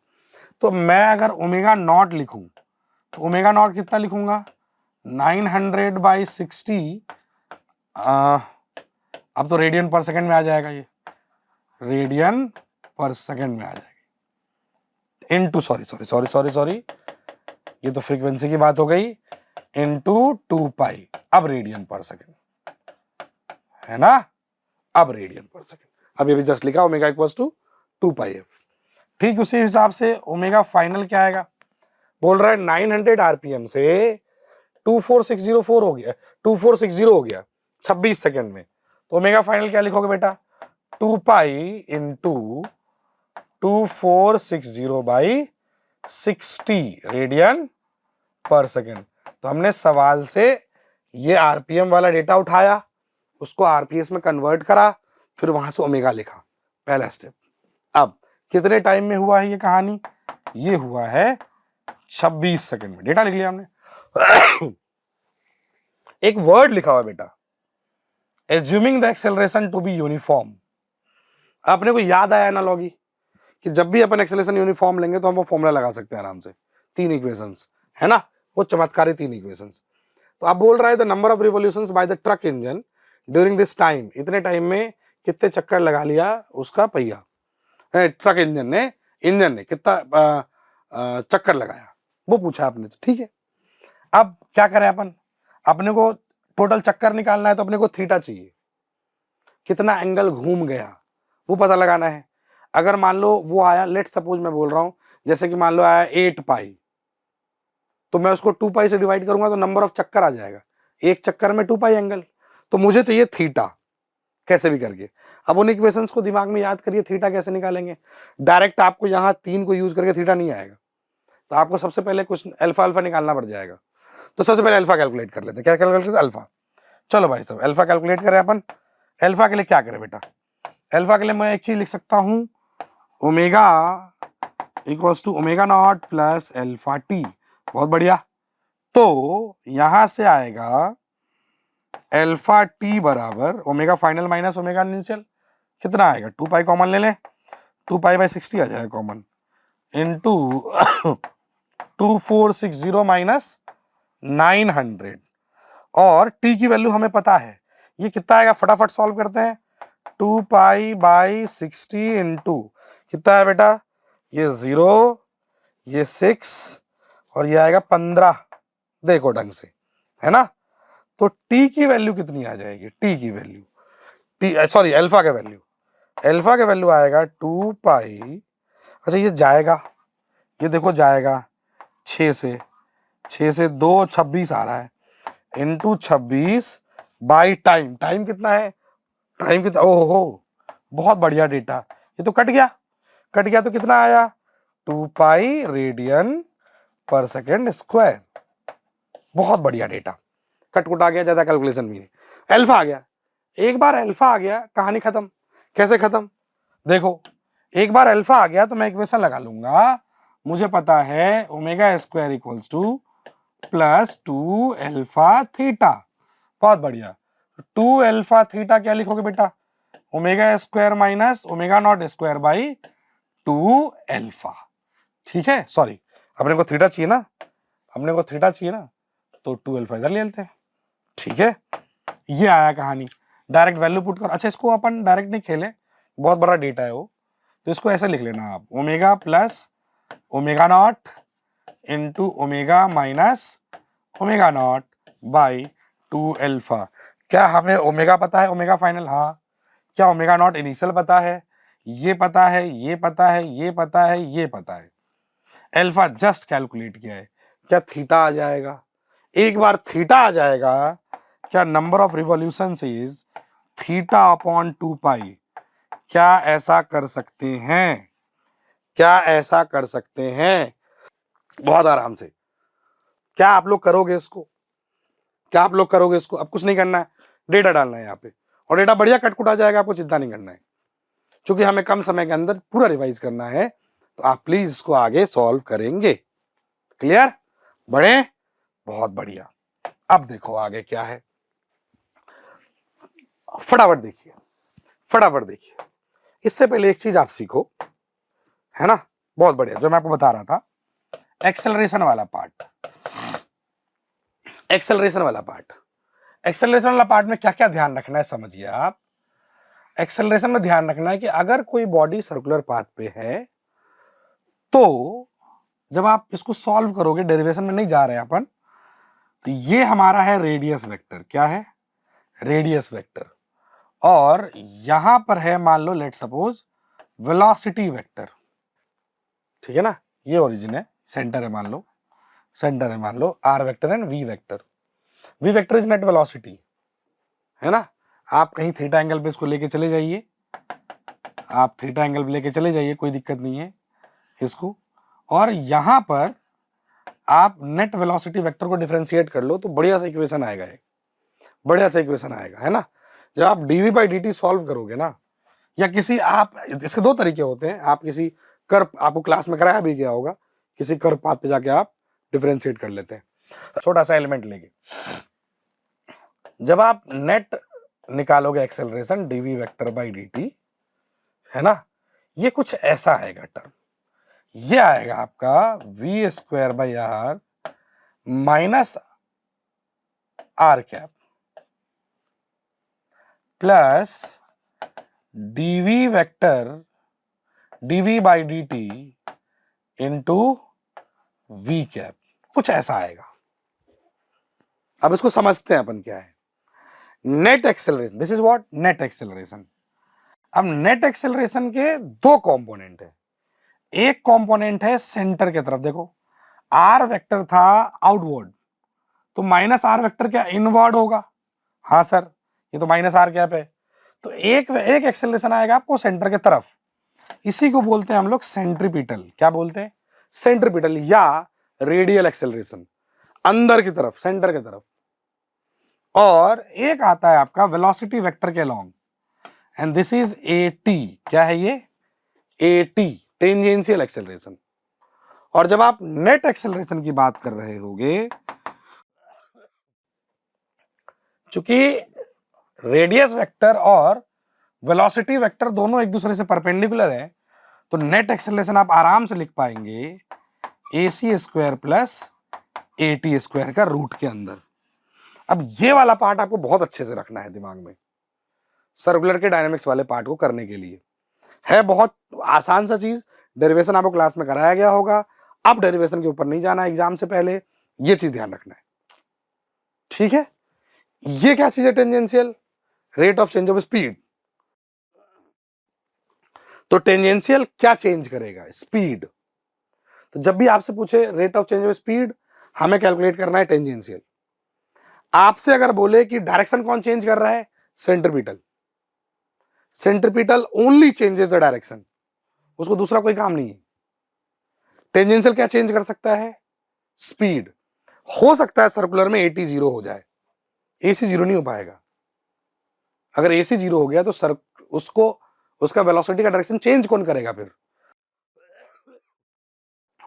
तो मैं अगर ओमेगा नॉट लिखूं तो ओमेगा नॉट कितना लिखूंगा, 900 बाई 60, अब तो रेडियन पर सेकंड में आ जाएगा, ये रेडियन पर सेकंड में आ जाएगी, इनटू सॉरी ये तो फ्रीक्वेंसी की बात हो गई, इनटू 2 पाई, अब रेडियन पर सेकंड, है ना, अब रेडियन पर सेकंड। अब ये भी जस्ट लिखा omega equals to 2 pi F. ठीक उसी हिसाब से ओमेगा फाइनल क्या आएगा, बोल रहा है 900 आरपीएम से 24604 हो गया, 2460 हो गया 26 सेकंड में। तो ओमेगा फाइनल क्या लिखोगे बेटा, 2 पाई इंटू 2460 बाई 60 रेडियन पर सेकंड। तो हमने सवाल से ये आरपीएम वाला डेटा उठाया, उसको आरपीएस में कन्वर्ट करा, फिर वहां से ओमेगा लिखा, पहला स्टेप। अब कितने टाइम में हुआ है ये कहानी, ये हुआ है 26 सेकंड में, डेटा लिख लिया हमने। एक वर्ड लिखा हुआ बेटा, assuming the acceleration to be uniform. अपने को याद आया एनालॉजी कि जब भी अपन एक्सेलरेशन यूनिफॉर्म लेंगे तो हम वो फॉर्मूला लगा सकते हैं आराम से, 3 इक्वेशंस, है ना, वो चमत्कारी 3 इक्वेशंस। तो आप बोल रहा है the number of revolutions by the truck engine during this time, इतने टाइम में कितने चक्कर लगा लिया उसका पहिया, ट्रक इंजन ने कितना चक्कर लगाया, वो पूछा आपने। ठीक है, अब क्या करें अपन, अपने को टोटल चक्कर निकालना है तो अपने को थीटा चाहिए, कितना एंगल घूम गया वो पता लगाना है। अगर मान लो वो आया, लेट सपोज मैं बोल रहा हूं, जैसे कि मान लो आया 8 पाई, तो मैं उसको 2 पाई से डिवाइड करूंगा तो नंबर ऑफ चक्कर आ जाएगा, एक चक्कर में 2 पाई एंगल। तो मुझे चाहिए थीटा, कैसे भी करके। अब उन इक्वेशंस को दिमाग में याद करिए, थीटा कैसे निकालेंगे। डायरेक्ट आपको यहाँ 3 को यूज करके थीटा नहीं आएगा, तो आपको सबसे पहले कुछ अल्फा अल्फा निकालना पड़ जाएगा। तो सबसे पहले अल्फा कैलकुलेट कर लेते हैं। क्या कैलकुलेट करते हैं? अल्फा। चलो भाई साहब अल्फा कैलकुलेट करें अपन। अल्फा के लिए क्या करें बेटा? अल्फा के लिए मैं एक चीज लिख सकता हूं, omega equals to omega naught plus alpha T. बहुत बढ़िया। तो यहां से आएगा अल्फा टी बराबर omega final minus omega initial, कितना आएगा? 2 पाई कॉमन ले लें, 2 पाई बाई 60 आ जाएगा कॉमन, इंटू 2460 माइनस 900। और टी की वैल्यू हमें पता है, ये कितना आएगा? फटाफट सॉल्व करते हैं। 2 पाई बाई 60 इंटू कितना है बेटा? ये 0, ये 6 और ये आएगा 15। देखो ढंग से, है ना? तो टी की वैल्यू कितनी आ जाएगी? टी की वैल्यू, सॉरी अल्फा का वैल्यू, अल्फा का वैल्यू आएगा 2 पाई। अच्छा ये जाएगा, ये देखो जाएगा 6 से 2 26 आ रहा है, इंटू 26 बाई टाइम। टाइम कितना है? टाइम कितना? ओहो बहुत बढ़िया डेटा, ये तो कट गया। कट गया तो कितना आया? 2 पाई रेडियन पर सेकेंड स्क्वायर। बहुत बढ़िया डेटा, कटकुट आ गया, ज्यादा कैलकुलेशन भी नहीं, अल्फा आ गया। एक बार अल्फा आ गया कहानी खत्म। कैसे खत्म? देखो एक बार अल्फा आ गया तो मैं इक्वेशन लगा लूंगा, मुझे पता है omega square equals two plus 2 alpha theta. बहुत बढ़िया। 2 अल्फा थीटा क्या लिखोगे बेटा? Omega square minus omega naught square by 2 alpha. ठीक है, सॉरी अपने को थीटा चाहिए ना, अपने को थीटा चाहिए ना, तो 2 अल्फा इधर ले लेते हैं। ठीक है, ये आया कहानी। डायरेक्ट वैल्यू पुट करो। अच्छा इसको अपन डायरेक्ट नहीं खेले, बहुत बड़ा डेटा है वो, तो इसको ऐसे लिख लेना आप, omega plus omega naught into omega minus omega naught by 2 alpha. क्या हमें ओमेगा पता है? ओमेगा फाइनल, हाँ। क्या ओमेगा नॉट इनिशियल पता है? ये पता है, ये पता है, ये पता है, ये पता है। अल्फा जस्ट कैलकुलेट किया है, क्या थीटा आ जाएगा? एक बार थीटा आ जाएगा, क्या number of revolution is theta upon 2 पाई। क्या ऐसा कर सकते हैं? क्या ऐसा कर सकते हैं? बहुत आराम से। क्या आप लोग करोगे इसको? क्या आप लोग करोगे इसको? अब कुछ नहीं करना है, डेटा डालना है यहाँ पे, और डेटा बढ़िया कटकुट आ जाएगा, आपको चिंता नहीं करना है। क्योंकि हमें कम समय के अंदर पूरा रिवाइज करना है, तो आप प्लीज इसको आगे सॉल्व करेंगे। क्लियर? बढ़े? बहुत बढ़िया। अब देखो आगे क्या है, फटाफट देखिए, फटाफट देखिए। इससे पहले एक चीज आप सीखो, है ना? बहुत बढ़िया, जो मैं आपको बता रहा था, एक्सेलरेशन वाला पार्ट। एक्सेलरेशन वाला पार्ट, एक्सेलरेशन वाला पार्ट में क्या क्या ध्यान रखना है समझिए आप। एक्सेलरेशन में ध्यान रखना है कि अगर कोई बॉडी सर्कुलर पाथ पे है, तो जब आप इसको सॉल्व करोगे, डेरिवेशन में नहीं जा रहे हैं अपन, तो ये हमारा है रेडियस वेक्टर। क्या है? Radius vector. और यहां पर है मान लो लेट सपोज वेलोसिटी वेक्टर। ठीक है ना? ये ओरिजिन है, सेंटर है मान लो, सेंटर है मान लो, r vector and v vector. V vector is net velocity, है ना? आप कहीं थीटा एंगल पे इसको लेके चले जाइए, आप थीटा एंगल पे लेके चले जाइए, कोई दिक्कत नहीं है इसको। और यहां पर आप नेट वेलोसिटी वेक्टर को डिफरेंशिएट कर लो तो बढ़िया सा इक्वेशन आएगा, एक बढ़िया सा इक्वेशन आएगा, है ना? जब आप dv बाई dt सॉल्व करोगे ना, या किसी, आप इसके दो तरीके होते हैं, आप किसी कर्व, आपको क्लास में कराया भी गया होगा, किसी कर्व पाथ पे जाके आप डिफरेंशिएट कर लेते हैं छोटा सा एलिमेंट लेके। जब आप नेट निकालोगे acceleration dv vector by dt, है ना, ये कुछ ऐसा आएगा टर्म, ये आएगा आपका V square by R minus R cap plus dv vector dv by dt into V cap, कुछ ऐसा आएगा। अब इसको समझते हैं अपन क्या है net acceleration. This is what? Net acceleration. अब नेट एक्सेलरेशन के दो कंपोनेंट है, एक कंपोनेंट है सेंटर की तरफ, देखो आर वेक्टर था आउटवर्ड, तो माइनस आर वेक्टर क्या इनवर्ड होगा? हाँ सर, ये तो माइनस आर कैप है, तो एक एक्सेलरेशन आएगा आपको सेंटर के तरफ, इसी को बोलते हैं हम लोग सेंट्रीपिटल। क्या बोलते हैं? सेंट्रीपिटल या रेडियल एक्सेलरेशन, अंदर की तरफ, सेंटर की तरफ। और एक आता है आपका वेलोसिटी वेक्टर के along, and this is A T. क्या है ये? A T, tangential acceleration. और जब आप नेट एक्सेलरेशन की बात कर रहे होगे, चूंकि रेडियस वेक्टर और वेलोसिटी वेक्टर दोनों एक दूसरे से परपेंडिकुलर है, तो नेट एक्सेलरेशन आप आराम से लिख पाएंगे a c square plus A T square का रूट के अंदर। अब ये वाला पार्ट आपको बहुत अच्छे से रखना है दिमाग में, सर्कुलर के डायनेमिक्स वाले पार्ट को करने के लिए। है बहुत आसान सा चीज, डेरिवेशन आपको क्लास में कराया गया होगा, अब डेरिवेशन के ऊपर नहीं जाना एग्जाम से पहले, ये चीज ध्यान रखना है, ठीक है? ये क्या चीज है? Tangential, rate of change of speed. तो टेंजेंशियल क्या चेंज करेगा? स्पीड। तो जब भी आपसे पूछे rate of change of speed, हमें कैलकुलेट करना है टेंजेंशियल। आपसे अगर बोले कि डायरेक्शन कौन चेंज कर रहा है? Centripetal. Centripetal only changes the direction, उसको दूसरा कोई काम नहीं है। टेंजेंशियल क्या चेंज कर सकता है? स्पीड। हो सकता है सर्कुलर में एटी जीरो हो जाए, एसी जीरो नहीं हो पाएगा। अगर एसी जीरो हो गया तो उसको उसका वेलोसिटी का डायरेक्शन चेंज कौन करेगा फिर?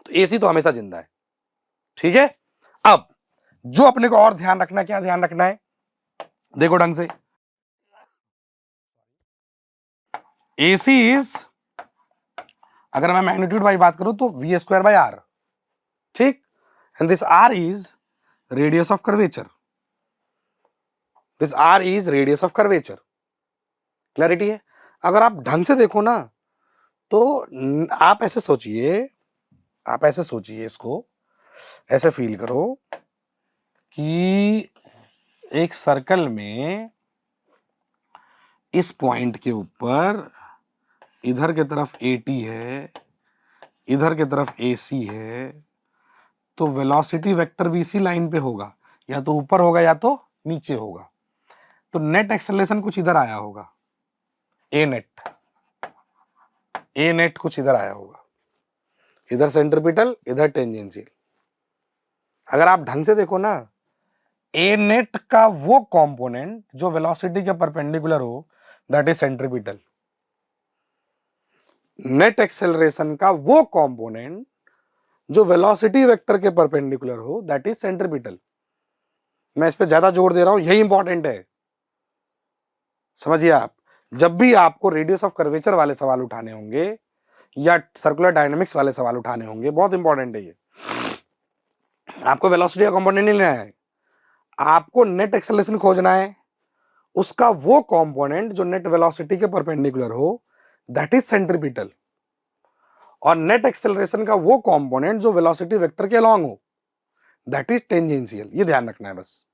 तो एसी तो हमेशा जिंदा है, ठीक है? अब जो अपने को और ध्यान रखना है, क्या ध्यान रखना है? देखो ढंग से, एसी इज, अगर मैं मैग्नीट्यूड वाइज बात करूं तो वी स्क्वायर बाय आर, ठीक? And this R is radius of curvature, this R is radius of curvature. Clarity है? अगर आप ढंग से देखो ना, तो आप ऐसे सोचिए, आप ऐसे सोचिए, इसको ऐसे फील करो कि एक सर्कल में इस पॉइंट के ऊपर इधर की तरफ AT है, इधर की तरफ AC है, तो वेलोसिटी वेक्टर भी इसी लाइन पे होगा, या तो ऊपर होगा या तो नीचे होगा। तो नेट एक्सेलरेशन कुछ इधर आया होगा, ए नेट कुछ इधर आया होगा, इधर सेंट्रीपिटल, इधर टेंजेंशियल। अगर आप ढंग से देखो ना, ए नेट का वो कंपोनेंट जो वेलोसिटी के परपेंडिकुलर हो, that is centripetal. Net acceleration का वो कंपोनेंट जो वेलोसिटी वेक्टर के परपेंडिकुलर हो, दैट इज सेंट्रीपिटल। मैं इस पे ज्यादा जोर दे रहा हूं, यही इंपॉर्टेंट है, समझिए आप। जब भी आपको रेडियस ऑफ कर्वेचर वाले सवाल उठाने होंगे या सर्कुलर डायनामिक्स वाले सवाल उठाने होंगे, बहुत इंपॉर्टेंट है ये। आपको वेलोसिटी का कंपोनेंट नहीं लेना है, आपको नेट एक्सेलरेशन खोजना है, उसका वो कंपोनेंट जो नेट वेलोसिटी के परपेंडिकुलर हो, दैट इज सेंट्रीपिटल। और नेट एक्सेलरेशन का वो कंपोनेंट जो वेलोसिटी वेक्टर के अलोंग हो, दैट इज टेंजेंशियल। ये ध्यान रखना है बस,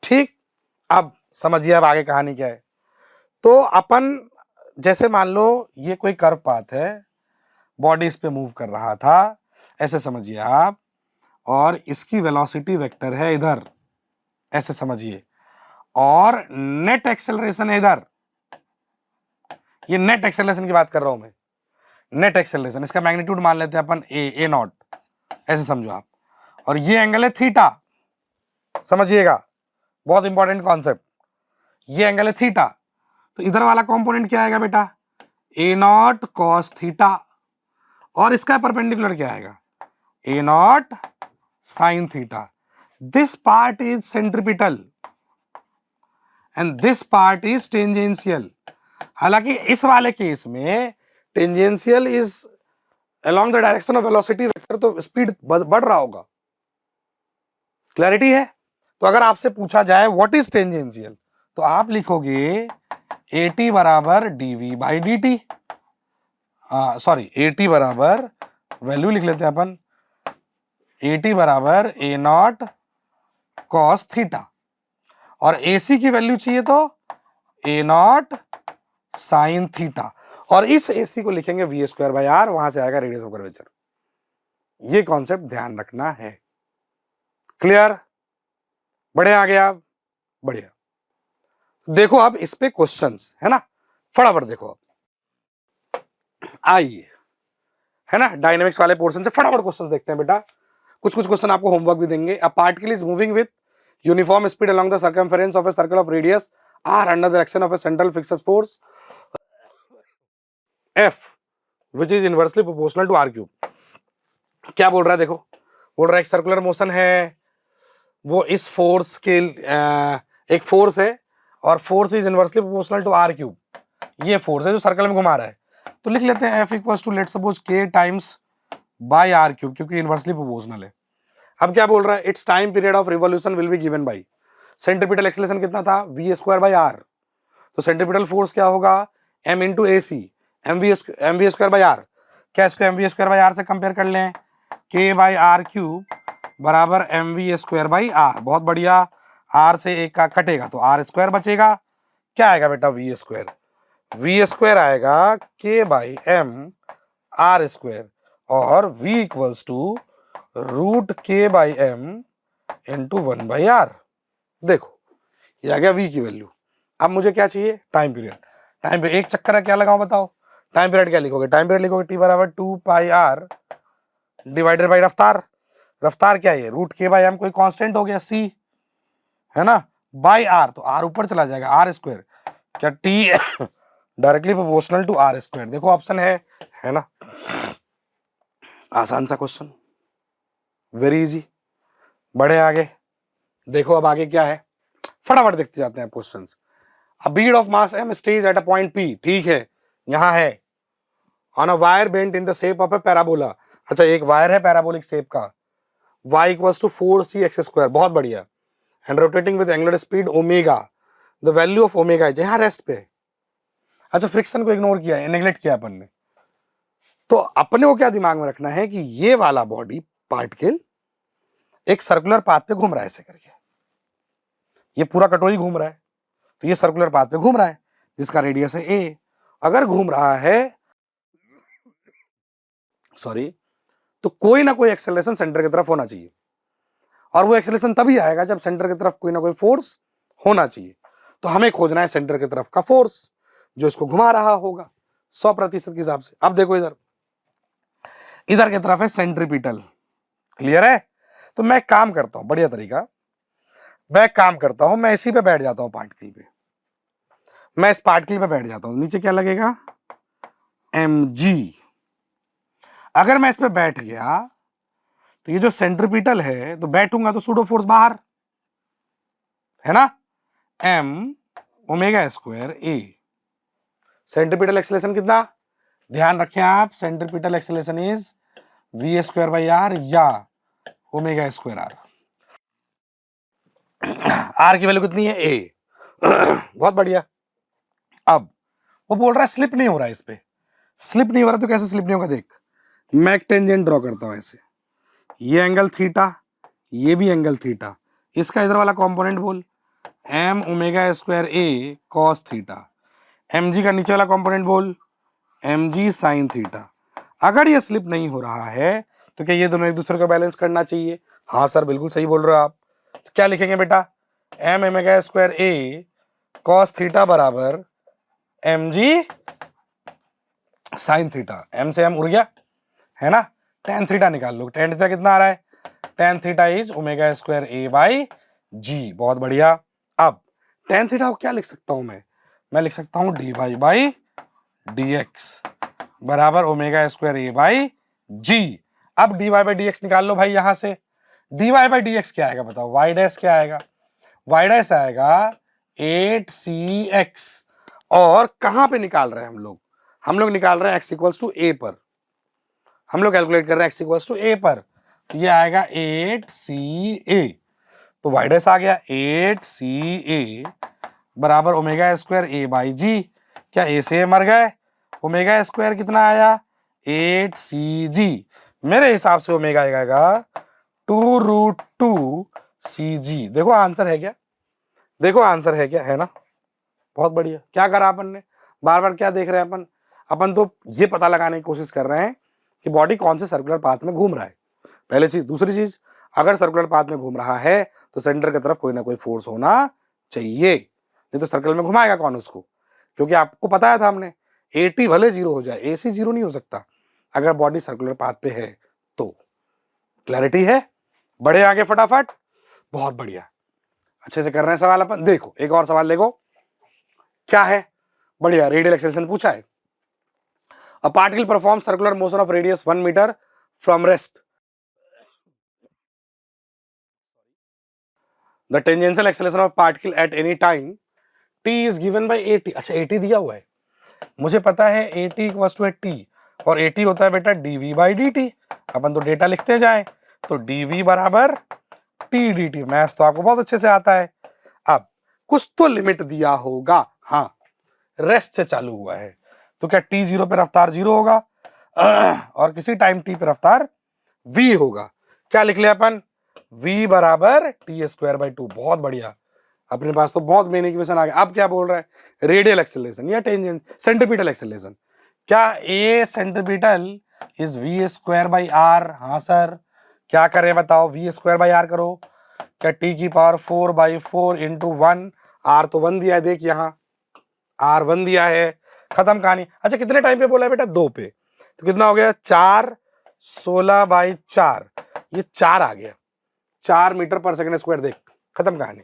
ठीक? अब समझिए अब आगे कहानी क्या है। तो अपन जैसे मान लो ये कोई कर्व पाथ है, बॉडी इस पे मूव कर रहा था, ऐसे समझिए आप, और इसकी वेलोसिटी वेक्टर है इधर, ऐसे समझिए, और नेट एक्सेलरेशन है इधर। ये नेट एक्सेलरेशन की बात कर रहा हूं मैं, नेट एक्सेलरेशन, इसका मैग्नीट्यूड मान लेते हैं अपन ए नॉट, ऐसे समझो आप, और ये एंगल है थीटा, समझिएगा, बहुत इंपॉर्टेंट कॉन्सेप्ट। ये एंगल है थीटा, तो इधर वाला कंपोनेंट क्या आएगा बेटा? ए नॉट कॉस थीटा, और इसका परपेंडिकुलर क्या आएगा? A naught sine theta. This part is centripetal and this part is tangential. हालांकि इस वाले केस में tangential is along the direction of velocity vector, तो स्पीड बढ़ रहा होगा। क्लैरिटी है? तो अगर आपसे पूछा जाए व्हाट इज टेंजेंशियल, तो आप लिखोगे AT बराबर dV by dt, sorry AT बराबर, वैल्यू लिख लेते हैं अपन, AT बराबर ए नॉट कॉस थीटा, और AC की वैल्यू चाहिए तो ए नॉट साइन थीटा, और इस AC को लिखेंगे वी स्क्वायर बाई आर, वहां से आएगा रेडियस ऑफ कर्वेचर। ये कॉन्सेप्ट ध्यान रखना है। क्लियर? बढ़े आगे आप? बढ़िया। देखो आप इस पे क्वेश्चंस है ना, फटाफट देखो आप। आइए, है ना, डायनेमिक्स वाले पोर्शन से फटाफट क्वेश्चंस देखते हैं बेटा। कुछ क्वेश्चन आपको होमवर्क भी देंगे। A particle is moving with uniform speed along the circumference of a circle of radius R under the action of a central fixed force F which is inversely proportional to r cube. क्या बोल रहा है देखो, बोल रहा है एक circular motion है, वो इस फोर्स के एक फोर्स है और force is inversely proportional to R cube. ये फोर्स है जो सर्कल में घुमा रहा है, तो लिख लेते हैं F equals to let suppose k times by R cube, क्योंकि इनवर्सली प्रोपोर्शनल है। अब क्या बोल रहा है, it's time period of revolution will be given by centripetal acceleration कितना था, v स्क्वायर बाय r। तो सेंट्रीपिटल फोर्स क्या होगा, m into A C, M V square by R. क्या इसको M V square by R से compare कर लें, k बाई आर क्यूब बराबर M V square by R. बहुत बढ़िया, r से एक का कटेगा तो r स्क्वायर बचेगा। क्या आएगा बेटा, v स्क्वायर, v स्क्वायर आएगा k by M R square और v equals to root k by M into 1 by R. देखो ये आ गया v की वैल्यू। अब मुझे क्या चाहिए, टाइम पीरियड। टाइम पीरियड एक चक्कर है, क्या लगाऊं बताओ, टाइम पीरियड क्या लिखोगे, टाइम पीरियड लिखोगे t बराबर 2 पाई आर डिवाइडेड बाई रफ्तार। रफ्तार क्या है, रूट k बाई एम कोई कांस्टेंट हो गया c, है ना, बाई आर, तो r ऊपर चला जाएगा आर स्क्वायर। क्या t directly proportional to R square. देखो ऑप्शन है ना, आसान सा क्वेश्चन, वेरी इजी। बढ़े आगे, देखो अब आगे क्या है, फटाफट देखते जाते हैं questions. A bead of mass m stays at a point P, ठीक है, यहां है, on a wire bent in the shape of a parabola। अच्छा एक वायर है पैराबोलिक शेप का, y equals to 4c x square, बहुत बढ़िया, and rotating with angular speed omega. the value of omega है जहां रेस्ट पे। अच्छा फ्रिक्शन को इग्नोर किया है, नेग्लेक्ट किया अपन ने, तो अपने को क्या दिमाग में रखना है कि ये वाला बॉडी पार्टिकल एक सर्कुलर पाथ पे घूम रहा है, ऐसे करके ये पूरा कटोरी घूम रहा है, तो ये सर्कुलर पाथ पे घूम रहा है जिसका रेडियस है a। अगर घूम रहा है सॉरी, तो कोई ना कोई एक्सेलरेशन सेंटर की तरफ होना चाहिए, और वो एक्सेलरेशन तभी आएगा जब सेंटर की तरफ कोई ना कोई फोर्स होना चाहिए। तो हमें खोजना है सेंटर की तरफ का फोर्स जो इसको घुमा रहा होगा 100% के हिसाब से। अब देखो इधर, इधर की तरफ है सेंट्रीपिटल, क्लियर है। तो मैं काम करता हूं, बढ़िया तरीका, मैं काम करता हूं, मैं इसी पे बैठ जाता हूं पार्टिकल पे, मैं इस पार्टिकल पे बैठ जाता हूं, नीचे क्या लगेगा mg। अगर मैं इस पे बैठ गया तो ये जो सेंट्रीपिटल है, तो बैठूंगा तो सूडो फोर्स बाहर, है ना, m omega square a। Centripetal acceleration कितना, ध्यान रखें आप, centripetal acceleration is v square by R या ओमेगा स्क्वायर आर। आर की वैल्यू कितनी है a, बहुत बढ़िया। अब वो बोल रहा है स्लिप नहीं हो रहा है, इस पे स्लिप नहीं हो रहा, तो कैसे स्लिप नहीं होगा, देख मैं एक टेंजेंट ड्रॉ करता हूं ऐसे, ये एंगल थीटा, ये भी एंगल थीटा, इसका इधर वाला कंपोनेंट बोल m omega square a cos theta, mg का नीचे वाला कंपोनेंट बोल mg साइन थीटा। अगर ये स्लिप नहीं हो रहा है तो क्या ये दोनों एक दूसरे को बैलेंस करना चाहिए, हाँ सर बिल्कुल सही बोल रहे हो आप। तो क्या लिखेंगे बेटा, m omega square a cos theta बराबर mg साइन थीटा, m से m उड़ गया, है ना, टेन थीटा निकाल लो, टेन थीटा कितना आ रहा है, tan theta is omega square a by g, बहुत बढ़िया। अब टेन थीटा को क्या लिख सकता हूं मैं लिख सकता हूं dy बाई dx बराबर ओमेगा स्क्वायर a बाई जी। अब dy बाई dx निकाल लो भाई, यहां से dy बाई dx क्या आएगा बताओ, y डैश क्या आएगा, y डैश आएगा 8cx। और कहां पे निकाल रहे हैं हम लोग निकाल रहे हैं x इक्वल्स टू a पर, हम लोग कैलकुलेट कर रहे हैं x इक्वल्स टू a पर, तो ये आएगा 8ca, तो y डैश आ गया 8ca बराबर ओमेगा स्क्वायर a बाई जी। क्या a से मर गए, ओमेगा स्क्वायर कितना आया 8cg, मेरे हिसाब से ओमेगा आएगा 2√2cg। देखो आंसर है क्या, देखो आंसर है क्या, है ना, बहुत बढ़िया। क्या करा अपन ने, बार बार क्या देख रहे हैं अपन तो ये पता लगाने की कोशिश कर रहे हैं कि बॉडी कौन से सर्कुलर पाथ में घूम रहा है। पहले चीज। दूसरी चीज, अगर सर्कुलर पाथ में घूम रहा है तो सेंटर की तरफ कोई ना कोई फोर्स होना चाहिए, नहीं तो सर्कल में घुमाएगा कौन उसको? क्योंकि आपको बताया था हमने, एटी भले जीरो हो जाए, एसी जीरो नहीं हो सकता अगर बॉडी सर्कुलर पाथ पे है तो। क्लैरिटी है? बढ़े आगे फटाफट। बहुत बढ़िया, अच्छे से कर रहे हैं सवाल अपन। देखो एक और सवाल देखो, क्या है? बढ़िया, रेडियल एक्सेलरेशन पूछा है। A particle perform circular motion of radius 1 metre from rest. The tangential acceleration of particle at any time t is given by at। अच्छा at दिया हुआ है, मुझे पता है at इक्वल्स टू t, और at होता है बेटा dv बाई dt। अपन तो डेटा लिखते जाए, तो dv बराबर t dt। मैथ्स तो आपको बहुत अच्छे से आता है। अब कुछ तो लिमिट दिया होगा, हाँ, रेस्ट से चालू हुआ है, तो क्या t जीरो पे रफ्तार जीरो होगा और किसी टाइम t पे रफ्तार v होगा। क्या लिख लिया अपन? v बराबर टी स्क्वायर बाई 2। बहुत बढ़िया, अपने पास तो बहुत मेन इक्वेशन आ गया। अब क्या बोल रहा है? रेडियल एक्सेलरेशन या टेंजेंट सेंट्रीपिटल एक्सेलरेशन। क्या a centripetal is v square by r? हाँ सर। क्या करें बताओ? वी स्क्वायर बाई आर करो। क्या टी की पावर 4/4 इंटू 1, आर तो 1 दिया है, देख यहाँ आर 1 दिया है, खत्म कहानी। अच्छा कितने टाइम पे बोला है बेटा? 2 पे, तो कितना हो गया? 4 16/4, ये 4 आ गया, 4 मीटर पर सेकंड स्क्वायर। देख खत्म कहानी,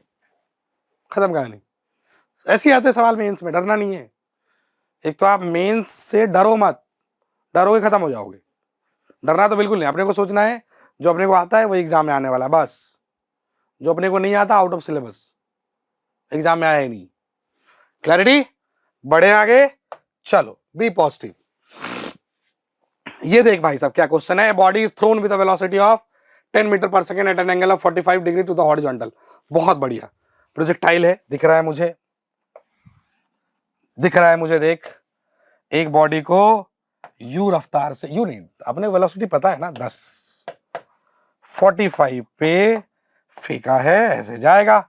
खत्म कहानी। ऐसे आते सवाल मेंस में, डरना नहीं है। एक तो आप मेंस से डरो मत, डरोगे खत्म हो जाओगे। डरना तो बिल्कुल नहीं, अपने को सोचना है जो अपने को आता है वो एग्जाम में आने वाला है, बस। जो अपने को नहीं आता आउट ऑफ सिलेबस, एग्जाम में आया ही नहीं। क्लैरिटी? बढ़े आगे, चलो बी पॉजिटिव। ये देख भाई साहब क्या क्वेश्चन है। Body is thrown with a velocity of 10 metre per second at an angle of 45 degree to the horizontal. बहुत बढ़िया, प्रोजेक्टाइल है, दिख रहा है मुझे, दिख रहा है मुझे। देख, एक बॉडी को यू रफ्तार से, यू नहीं, अपने वेलोसिटी पता है ना, 10 45 पे फेंका है, ऐसे जाएगा,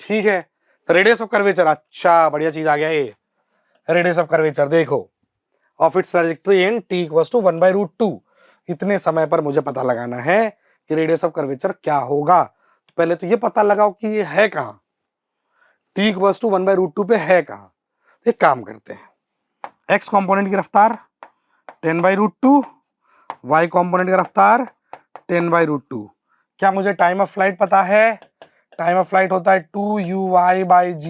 ठीक है। तो रेडियस ऑफ कर्वेचर, अच्छा बढ़िया चीज आ गया ये, रेडियस ऑफ कर्वेचर देखो, of its trajectory in t equals to 1/√2। इतने समय पर मुझे पता लगाना है कि रेडियस ऑफ कर्वेचर क्या होगा। तो पहले तो ये पता लगाओ कि ये है कहाँ, t इक्वल्स टू 1/√2 पे है कहाँ। एक काम करते हैं, x कंपोनेंट की रफ्तार 10/√2, y कंपोनेंट की रफ्तार 10/√2। क्या मुझे टाइम ऑफ फ्लाइट पता है? टाइम ऑफ फ्लाइट होता है 2uy/g।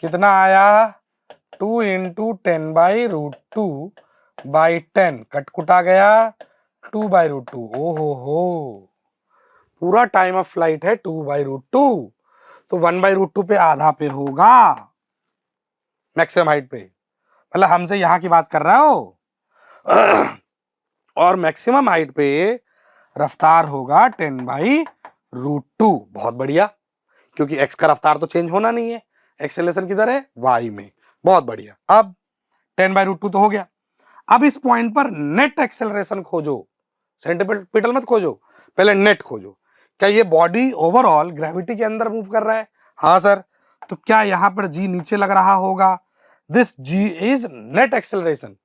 कितना आया? 2 इंटू 10/√2 बाई 10, कटकुटा गया 2/√2। ओहो, पूरा टाइम ऑफ फ्लाइट है 2/√2, तो 1/√2 पे आधा पे होगा, मैक्सिमम हाइट पे। मतलब हमसे यहां की बात कर रहा हो और मैक्सिमम हाइट पे रफ्तार होगा 10/√2। बहुत बढ़िया, क्योंकि x का रफ्तार तो चेंज होना नहीं है, एक्सेलरेशन किधर है? y में। बहुत बढ़िया, अब 10/√2 तो हो गया। अब इस पॉइंट पर नेट एक्सेलरेशन खोजो, सेंट्रीपिटल मत खोजो, पहले नेट खोजो। क्या ये बॉडी ओवरऑल ग्रेविटी के अंदर मूव कर रहा है? हाँ सर। तो क्या यहां पर g नीचे लग रहा होगा? This g is net acceleration.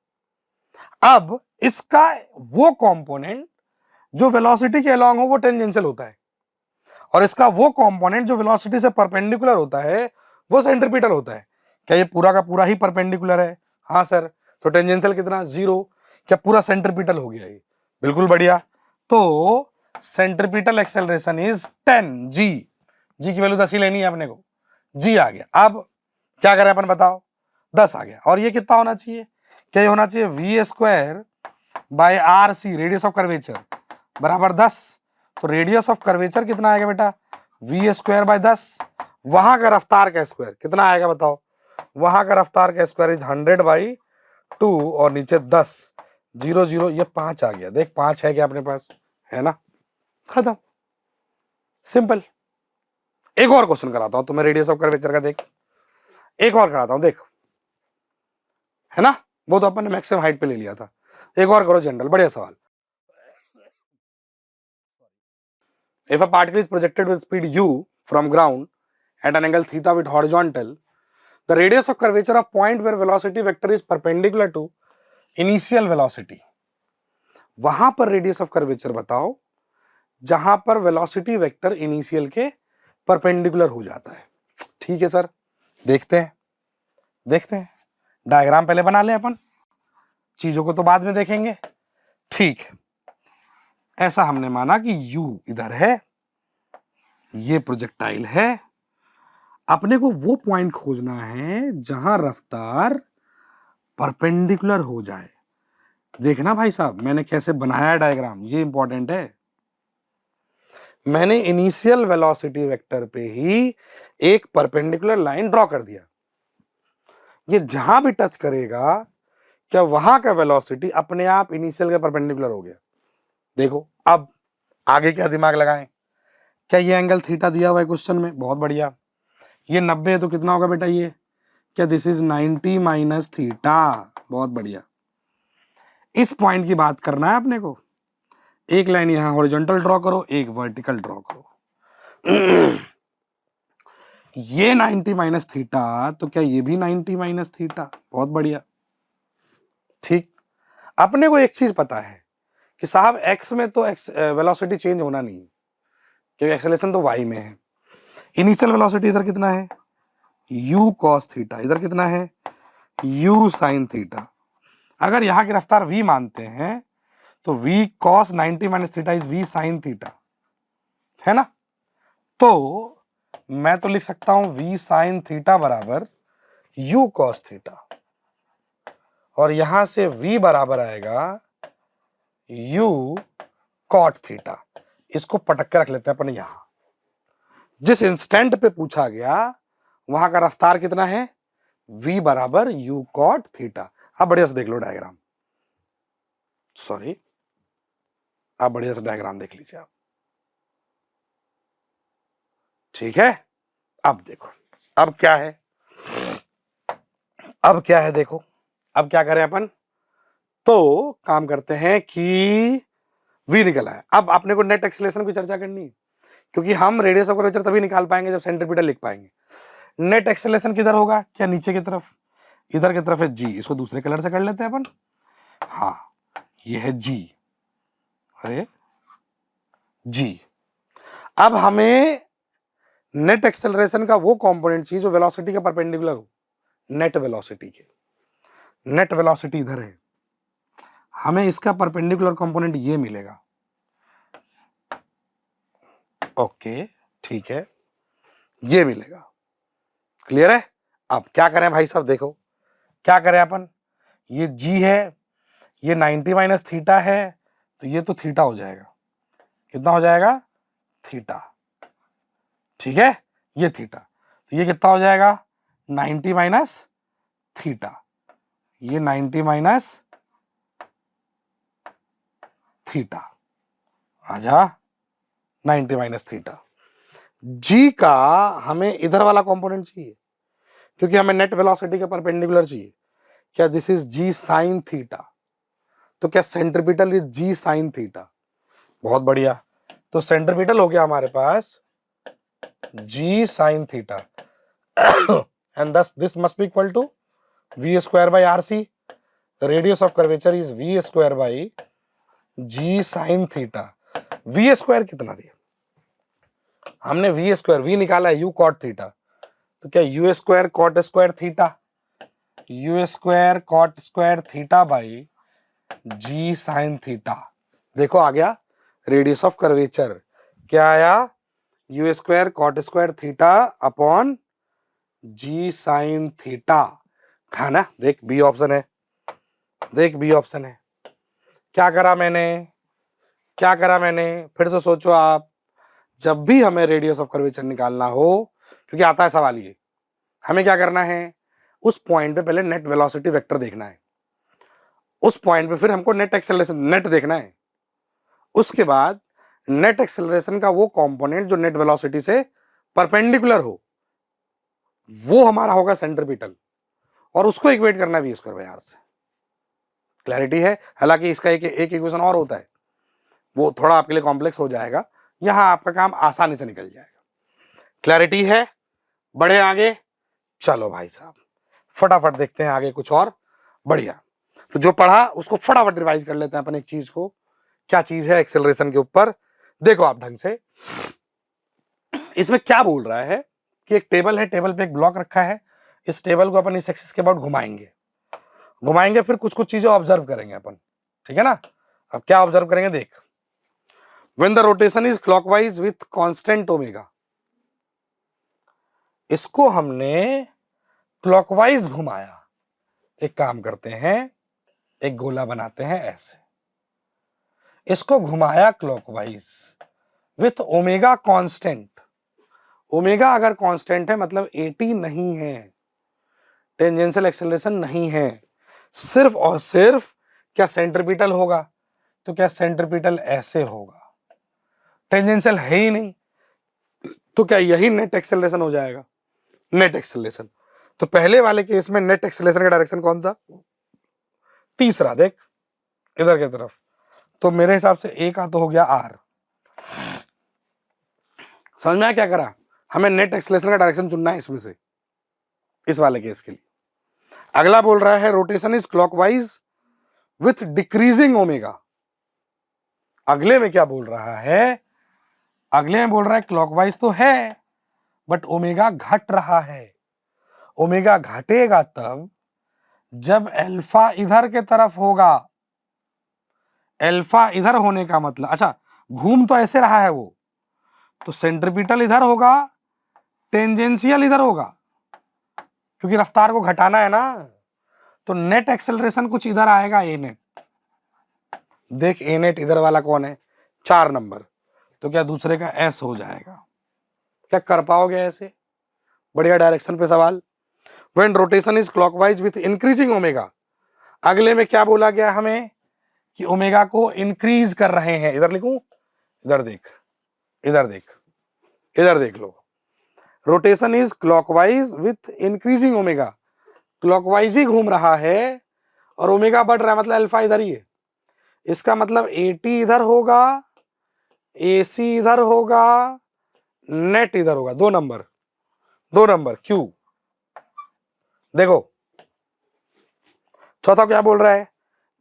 अब इसका वो कंपोनेंट जो वेलोसिटी के अलोंग हो वो टेंजेंशियल होता है, और इसका वो कंपोनेंट जो वेलोसिटी से परपेंडिकुलर होता है वो सेंट्रीपिटल होता है। क्या ये पूरा का पूरा ही परपेंडिकुलर है? हाँ सर। तो टेंजेंशियल कितना? 0। क्या पूरा सेंट्रीपिटल हो गया ये? बिल्कुल बढ़िया। तो सेंट्रीपिटल एक्सेलरेशन इज 10g। जी की वैल्यू 10 ही लेनी है अपने को, g आ गया। अब क्या करें अपन बताओ? 10 आ गया, और ये कितना होना चाहिए? क्या ये होना चाहिए? V square by R C, radius of curvature, बराबर 10। तो रेडियस ऑफ कर्वेचर कितना आएगा बेटा? V square by 10। वहां का रफ्तार का स्क्वायर कितना आएगा बताओ? वहां का रफ्तार का स्क्वायर इज 100/2, और नीचे 10, 0 0, ये 5 आ गया। देख 5 है क्या अपने पास? है ना, खत्म, सिंपल। एक और क्वेश्चन कराता हूं तुम्हें रेडियस ऑफ कर्वेचर का, देख एक और कराता हूं, देख, है ना, वो तो अपन ने मैक्सिमम हाइट पे ले लिया था। एक और करो जनरल, बढ़िया सवाल। If a particle is projected with speed u from ground at an angle theta with horizontal, the radius of curvature of point where velocity vector is perpendicular to initial velocity, वहां पर radius of curvature बताओ जहां पर velocity vector initial के perpendicular हो जाता है। ठीक है सर, देखते हैं डायग्राम पहले बना लें अपन, चीजों को तो बाद में देखेंगे। ठीक है, ऐसा हमने माना कि u इधर है, ये प्रोजेक्टाइल है, अपने को वो पॉइंट खोजना है जहां रफ्तार परपेंडिकुलर हो जाए। देखना भाई साहब मैंने कैसे बनाया डायग्राम, ये इंपॉर्टेंट है। मैंने इनिशियल वेलोसिटी वेक्टर पे ही एक परपेंडिकुलर लाइन ड्रॉ कर दिया, ये जहां भी टच करेगा क्या वहां का वेलोसिटी अपने आप इनिशियल के परपेंडिकुलर हो गया। देखो अब आगे क्या दिमाग लगाएं, क्या ये एंगल थीटा दिया हुआ है क्वेश्चन में, बहुत बढ़िया। ये 90 है तो कितना होगा बेटा, ये क्या दिस इज 90 माइनस थीटा, बहुत बढ़िया। इस पॉइंट की बात करना है अपने को, एक लाइन यहां हॉरिजॉन्टल ड्रॉ करो, एक वर्टिकल ड्रॉ करो। ये 90 माइनस थीटा, तो क्या ये भी 90 माइनस थीटा, बहुत बढ़िया। ठीक, अपने को एक चीज पता है कि साहब एक्स में तो वेलोसिटी चेंज होना नहीं, क्योंकि एक्सेलरेशन तो वाई में है। इनिशियल वेलोसिटी इधर कितना है, u cos थीटा, इधर कितना है, u sin थीटा। अगर यहां की रफ्तार v मानते हैं तो v cos 90 minus theta is v sin theta, है ना। तो मैं तो लिख सकता हूं v sin थीटा बराबर u cos थीटा, और यहां से v बराबर आएगा u cot थीटा। इसको पटक के रख लेते हैं अपन यहां। जिस इंस्टेंट पे पूछा गया वहां का रफ्तार कितना है, v बराबर u cot थीटा। अब बढ़िया से देख लो डायग्राम, सॉरी आप बढ़िया से डायग्राम देख लीजिए आप। ठीक है, अब देखो अब क्या है, अब क्या है देखो, अब क्या करें अपन, तो काम करते हैं कि v निकला है। अब आपने को नेट एक्सीलरेशन की चर्चा करनी है, क्योंकि हम रेडियस ऑफ कर्वेचर तभी निकाल पाएंगे जब सेंट्रीपिटल लिख पाएंगे। नेट एक्सीलरेशन किधर होगा, क्या नीचे की तरफ, इधर की तरफ है g, इसको दूसरे कलर से कर लेते हैं अपन। हाँ ये है g, अरे g। अब हमें नेट एक्सेलरेशन का वो कंपोनेंट चाहिए जो वेलोसिटी के परपेंडिकुलर हो, नेट वेलोसिटी के। नेट वेलोसिटी इधर है, हमें इसका परपेंडिकुलर कंपोनेंट ये मिलेगा। ओके ठीक है, ये मिलेगा, क्लियर है। अब क्या करें भाई साहब, देखो क्या करें अपन, ये g है, ये 90 माइनस थीटा है, तो ये तो थीटा हो जाएगा, कितना हो जाएगा, थीटा। ठीक है, ये थीटा, तो ये कितना हो जाएगा 90 माइनस थीटा, ये 90 माइनस थीटा आजा 90 माइनस थीटा। जी का हमें इधर वाला कंपोनेंट चाहिए, क्योंकि हमें नेट वेलोसिटी के परपेंडिकुलर चाहिए। क्या this is g sine theta, तो क्या centripetal is g sine theta, बहुत बढ़िया। तो सेंट्रीपिटल हो गया हमारे पास g sine theta, and thus this must be equal to v square by rc. The radius of curvature is v square by g sin theta. v square कितना दिया हमने, v स्क्वायर, v निकाला है u cot theta, तो क्या u square cot square theta, u square cot square theta by g sin theta. देखो आ गया radius of curvature, क्या आया, u square cot square theta upon g sin theta. खाना देख बी ऑप्शन है, देख बी ऑप्शन है। क्या करा मैंने, क्या करा मैंने, फिर से सोचो आप। जब भी हमें रेडियस ऑफ कर्वेचर निकालना हो, क्योंकि आता है सवाल ये, हमें क्या करना है, उस पॉइंट पे पहले नेट वेलोसिटी वेक्टर देखना है, उस पॉइंट पे फिर हमको नेट एक्सेलरेशन नेट देखना है, उसके बाद नेट एक्सेलरेशन का वो कंपोनेंट जो नेट वेलोसिटी से परपेंडिकुलर हो, वो हमारा होगा सेंट्रीपिटल, और उसको इक्वेट करना भी स्क्वायर बाय आर से। क्लैरिटी है। हालांकि इसका एक इक्वेशन और होता है, वो थोड़ा आपके लिए कॉम्प्लेक्स हो जाएगा, यहां आपका काम आसानी से निकल जाएगा। क्लैरिटी है, बढ़े आगे, चलो भाई साहब फटाफट देखते हैं आगे कुछ और बढ़िया। तो जो पढ़ा उसको फटाफट रिवाइज कर लेते हैं अपन एक चीज को, क्या चीज है एक्सेलरेशन के ऊपर, देखो आप ढंग से, इसमें क्या बोल रहा है कि एक टेबल है, टेबल पे एक ब्लॉक रखा है, इस टेबल को अपन इस एक्सिस के अबाउट घुमाएंगे, फिर कुछ कुछ चीजें ऑब्जर्व करेंगे अपन, ठीक है ना। अब क्या ऑब्जर्व करेंगे देख, when the rotation is clockwise with constant omega, इसको हमने क्लॉकवाइज घुमाया। एक काम करते हैं, एक गोला बनाते हैं ऐसे, इसको घुमाया clockwise with omega constant. Omega अगर कांस्टेंट है मतलब 80 नहीं है, टेंजेंशियल एक्सेलरेशन नहीं है, सिर्फ और सिर्फ क्या सेंट्रीपिटल होगा, तो क्या सेंट्रीपिटल ऐसे होगा, टेंजेंशियल है ही नहीं, तो क्या यही नेट एक्सेलरेशन हो जाएगा, नेट एक्सेलरेशन। तो पहले वाले केस में नेट एक्सेलरेशन का डायरेक्शन कौन सा, तीसरा, देख इधर की तरफ, तो मेरे हिसाब से ए का तो हो गया आर। समझ में आया क्या करा, हमें नेट एक्सेलरेशन का डायरेक्शन चुनना है इसमें से, इस वाले केस के लिए। अगला बोल रहा है rotation is clockwise with decreasing omega. अगले में क्या बोल रहा है, अगले में बोल रहा है क्लॉकवाइज तो है बट ओमेगा घट रहा है। ओमेगा घटेगा तब जब अल्फा इधर के तरफ होगा। अल्फा इधर होने का मतलब, अच्छा घूम तो ऐसे रहा है वो, तो सेंट्रीपिटल इधर होगा, टेंजेंशियल इधर होगा, क्योंकि रफ्तार को घटाना है ना, तो नेट एक्सेलरेशन कुछ इधर आएगा, ए नेट। देख ए नेट इधर वाला कौन है, 4 नंबर, तो क्या दूसरे का एस हो जाएगा। क्या कर पाओगे ऐसे, बढ़िया डायरेक्शन पे सवाल। When rotation is clockwise with increasing omega, अगले में क्या बोला गया हमें कि ओमेगा को इंक्रीज कर रहे हैं। इधर लिखूं, इधर देख, इधर देख, इधर देख लो, rotation is clockwise with increasing omega, clockwise ही घूम रहा है और ओमेगा बढ़ रहा है, मतलब अल्फा इधर ही है। इसका मतलब 80 इधर होगा, AC इधर होगा, नेट इधर होगा, 2 नंबर, 2 नंबर क्यू। देखो चौथा क्या बोल रहा है,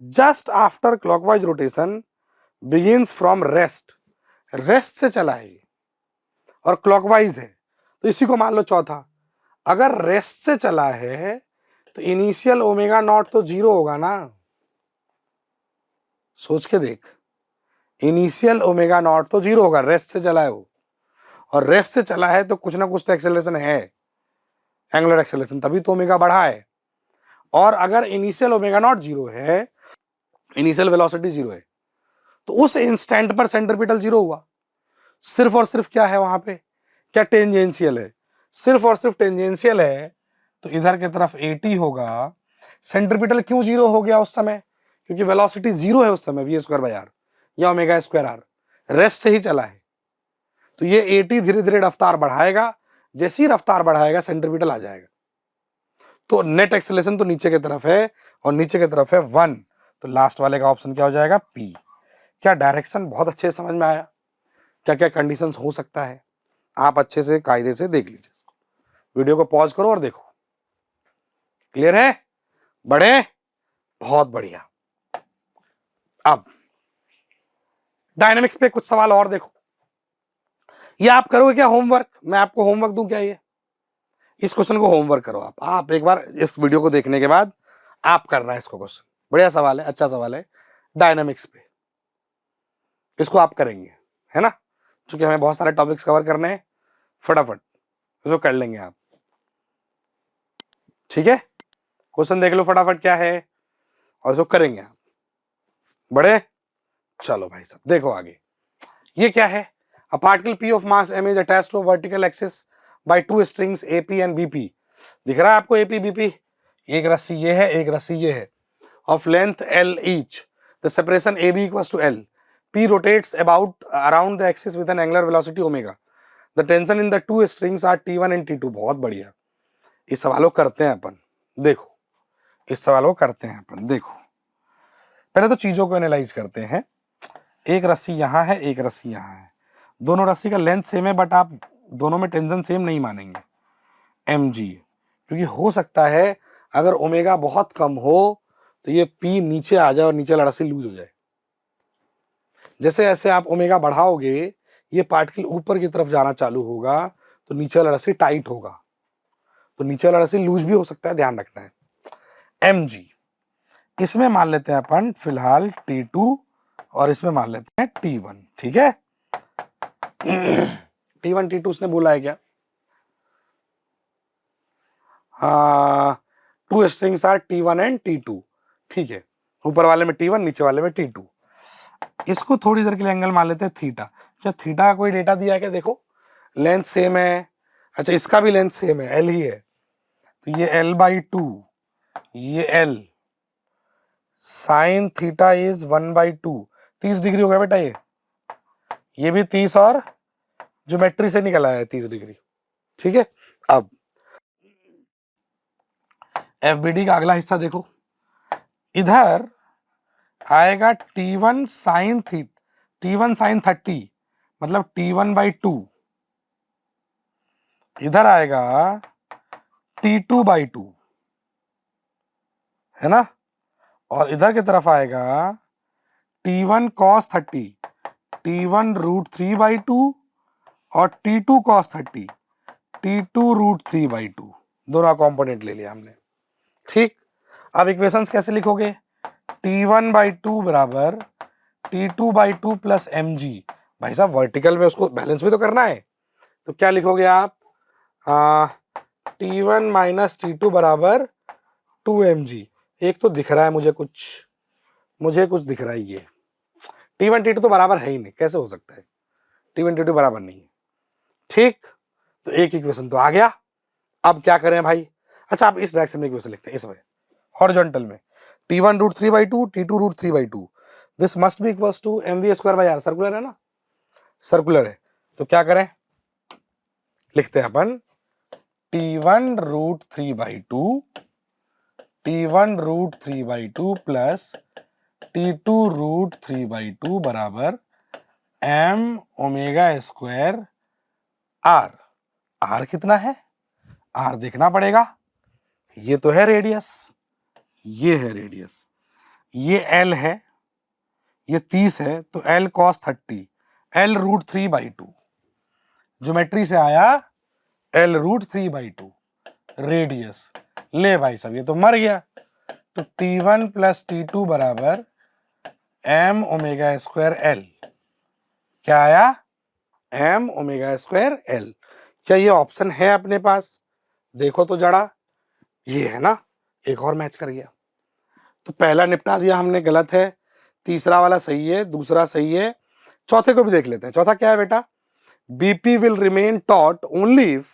just after clockwise rotation begins from rest, rest से चला है और क्लॉकवाइज है, तो इसी को मान लो चौथा। अगर रेस्ट से चला है तो इनिशियल ओमेगा नॉट तो 0 होगा ना, सोच के देख, इनिशियल ओमेगा नॉट तो 0 होगा, रेस्ट से चला है वो, और रेस्ट से चला है तो कुछ ना कुछ तो एक्सेलरेशन है, एंगुलर एक्सेलरेशन, तभी तो ओमेगा बढ़ा है। और अगर इनिशियल ओमेगा नॉट 0 है, इनिशियल वेलोसिटी 0 है, तो उस इंस्टेंट पर सेंट्रीपिटल 0 हुआ। सिर्फ और सिर्फ क्या है वहां पे, क्या टेंजेंशियल है, सिर्फ और सिर्फ टेंजेंशियल है, तो इधर की तरफ 80 होगा। सेंट्रीपिटल क्यों 0 हो गया उस समय, क्योंकि वेलोसिटी 0 है उस समय, v² r या ओमेगा² r, रेस्ट से ही चला है, तो ये 80 धीरे धीरे रफ्तार बढ़ाएगा, जैसी रफ्तार बढ़ाएगा सेंट्रीपिटल आ जाएगा। तो नेट एक्सेलरेशन तो नीचे की तरफ है और नीचे की तरफ है 1, तो लास्ट वाले का ऑप्शन क्या हो जाएगा, P। क्या डायरेक्शन बहुत अच्छे से समझ में आया, क्या क्या कंडीशंस हो सकता है, आप अच्छे से कायदे से देख लीजिए, वीडियो को पॉज करो और देखो, क्लियर है, बढ़े, बहुत बढ़िया। अब डायनेमिक्स पे कुछ सवाल और देखो, ये आप करोगे क्या होमवर्क, मैं आपको होमवर्क दूं क्या, ये इस क्वेश्चन को होमवर्क करो आप एक बार इस वीडियो को देखने के बाद आप करना है इसको क्वेश्चन, बढ़िया सवाल है, अच्छा सवाल है डायनामिक्स पे, इसको आप करेंगे, है ना, क्योंकि हमें बहुत सारे टॉपिक्स कवर करने हैं, फटाफट इसको कर लेंगे आप, ठीक है। क्वेश्चन देख लो फटाफट क्या है और इसको करेंगे आप, बड़े चलो भाई साहब देखो आगे, ये क्या है, a particle p of mass m is attached to a vertical axis by 2 strings AP and BP। दिख रहा है आपको AP BP, एक रस्सी ये है, एक रस्सी ये है, of length L each, the separation AB equals to L, P rotates around the axis with an angular velocity omega, the tension in the 2 strings are T1 and T2। बहुत बढ़िया, इस सवाल को करते हैं अपन, देखो इस सवाल को करते हैं अपन, देखो पहले तो चीजों को एनालाइज करते हैं। एक रस्सी यहाँ है, एक रस्सी यहाँ है, दोनों रस्सी का लेंथ सेम है, बट आप दोनों में टेंशन सेम नहीं मानेंगे, mg, क्योंकि हो सकता है अगर ओमेगा बहुत कम हो तो ये P नीचे आ जाए और नीचे वाला रस्सी लूज हो जाए, जैसे जैसे आप ओमेगा बढ़ाओगे ये पार्टिकल ऊपर की तरफ जाना चालू होगा तो नीचे वाला रस्सी टाइट होगा, तो नीचे वाला रस्सी लूज भी हो सकता है, ध्यान रखना है। mg इसमें मान लेते हैं अपन फिलहाल T2 और इसमें मान लेते हैं T1, ठीक है। T1 T2 उसने बोला है क्या? हाँ, 2 strings are T1 and T2, ठीक है। ऊपर वाले में T1 नीचे वाले में T2। इसको थोड़ी देर के लिए एंगल मान लेते हैं थीटा। क्या थीटा का कोई डेटा दिया है क्या? देखो लेंथ सेम है, अच्छा इसका भी लेंथ सेम है, L ही है, तो ये L/2, ये L, sine theta is 1/2, 30 degree हो गया बेटा ये भी 30 और ज्योमेट्री से निकल आया है 30 डिग्री, ठीक है। अब FBD का अगला हिस्सा देखो, इधर आएगा T1 साइन 30 मतलब T1/2, इधर आएगा T2/2, है ना, और इधर की तरफ आएगा T1 cos 30, T1√3/2 और T2 cos 30, T2√3/2, दोनों कॉम्पोनेंट ले लिया हमने, ठीक। अब इक्वेशंस कैसे लिखोगे? T1/2 बराबर T2/2 प्लस mg, भाई साहब वर्टिकल में उसको बैलेंस भी तो करना है, तो क्या लिखोगे आप? T1 माइनस T2 बराबर 2mg। एक तो दिख रहा है मुझे कुछ दिख रहा है, ये T1 T2 तो बराबर है ही नहीं, कैसे हो सकता है? T1 T2 बराबर नहीं है, ठीक। तो एक इक्वेशन तो आ गया। अब क्या करें भाई? अच्छा आप इस डायरेक्शन में इक्वेशन लिखते हैं, इसमें हॉरिजॉन्टल में T1√3/2 T2√3/2, this must be equals to mv²/r, circular है ना, सर्कुलर है, तो क्या करें? लिखते हैं अपन T1√3/2 प्लस T2√3/2 बराबर m⍵²r। r कितना है? r देखना पड़ेगा, ये तो है रेडियस, ये है रेडियस, ये l है, ये 30 है, तो l cos 30, L√3/2, ज्योमेट्री से आया L√3/2 रेडियस। ले भाई साहब ये तो मर गया, तो T1 प्लस T2 बराबर m⍵²l, क्या आया? m⍵²l। क्या ये ऑप्शन है अपने पास? देखो तो जरा, ये है ना, एक और मैच कर गया, तो पहला निपटा दिया हमने, गलत है, तीसरा वाला सही है, दूसरा सही है, चौथे को भी देख लेते हैं। चौथा क्या है बेटा? BP will remain taut only if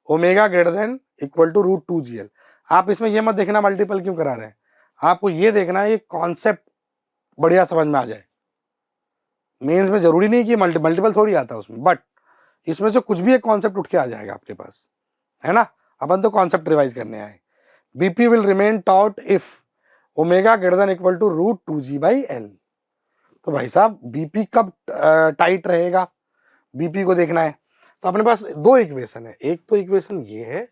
omega greater than equal to √2gl। आप इसमें ये मत देखना मल्टीपल क्यों करा रहे हैं, आपको ये देखना है ये कॉन्सेप्ट बढ़िया समझ में आ जाए। मेंस में जरूरी नहीं कि मल्टीपल थोड़ी आता है उसमें, बट इसमें से कुछ भी एक कॉन्सेप्ट उठ के आ जाएगा आपके पास, है ना। अपन तो कॉन्सेप्ट रिवाइज करने आए। BP will remain taut if omega greater than equal to √2g/l। तो भाई साहब BP कब टाइट रहेगा, BP को देखना है। तो अपने पास दो इक्वेशन है, एक तो इक्वेशन ये है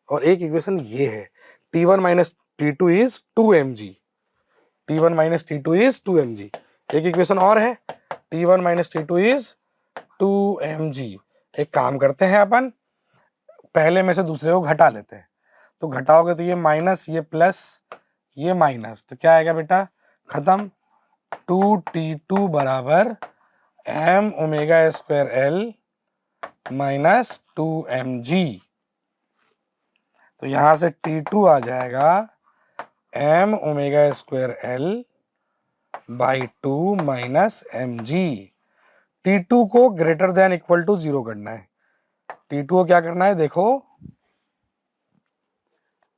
और एक इक्वेशन ये है, T1 minus T2 is 2mg, T1 minus T2 is 2mg। एक इक्वेशन और है, T1 minus T2 is 2mg। एक काम करते हैं अपन, पहले में से दूसरे को घटा लेते हैं, तो घटाओगे तो ये माइनस, ये प्लस, ये माइनस, तो क्या आएगा बेटा? खत्म। 2T2 बराबर m⍵²l माइनस 2mg, तो यहां से T2 आ जाएगा m⍵²l/2 माइनस mg। T2 को ग्रेटर देन इक्वल टू 0 करना है, T2 को क्या करना है? देखो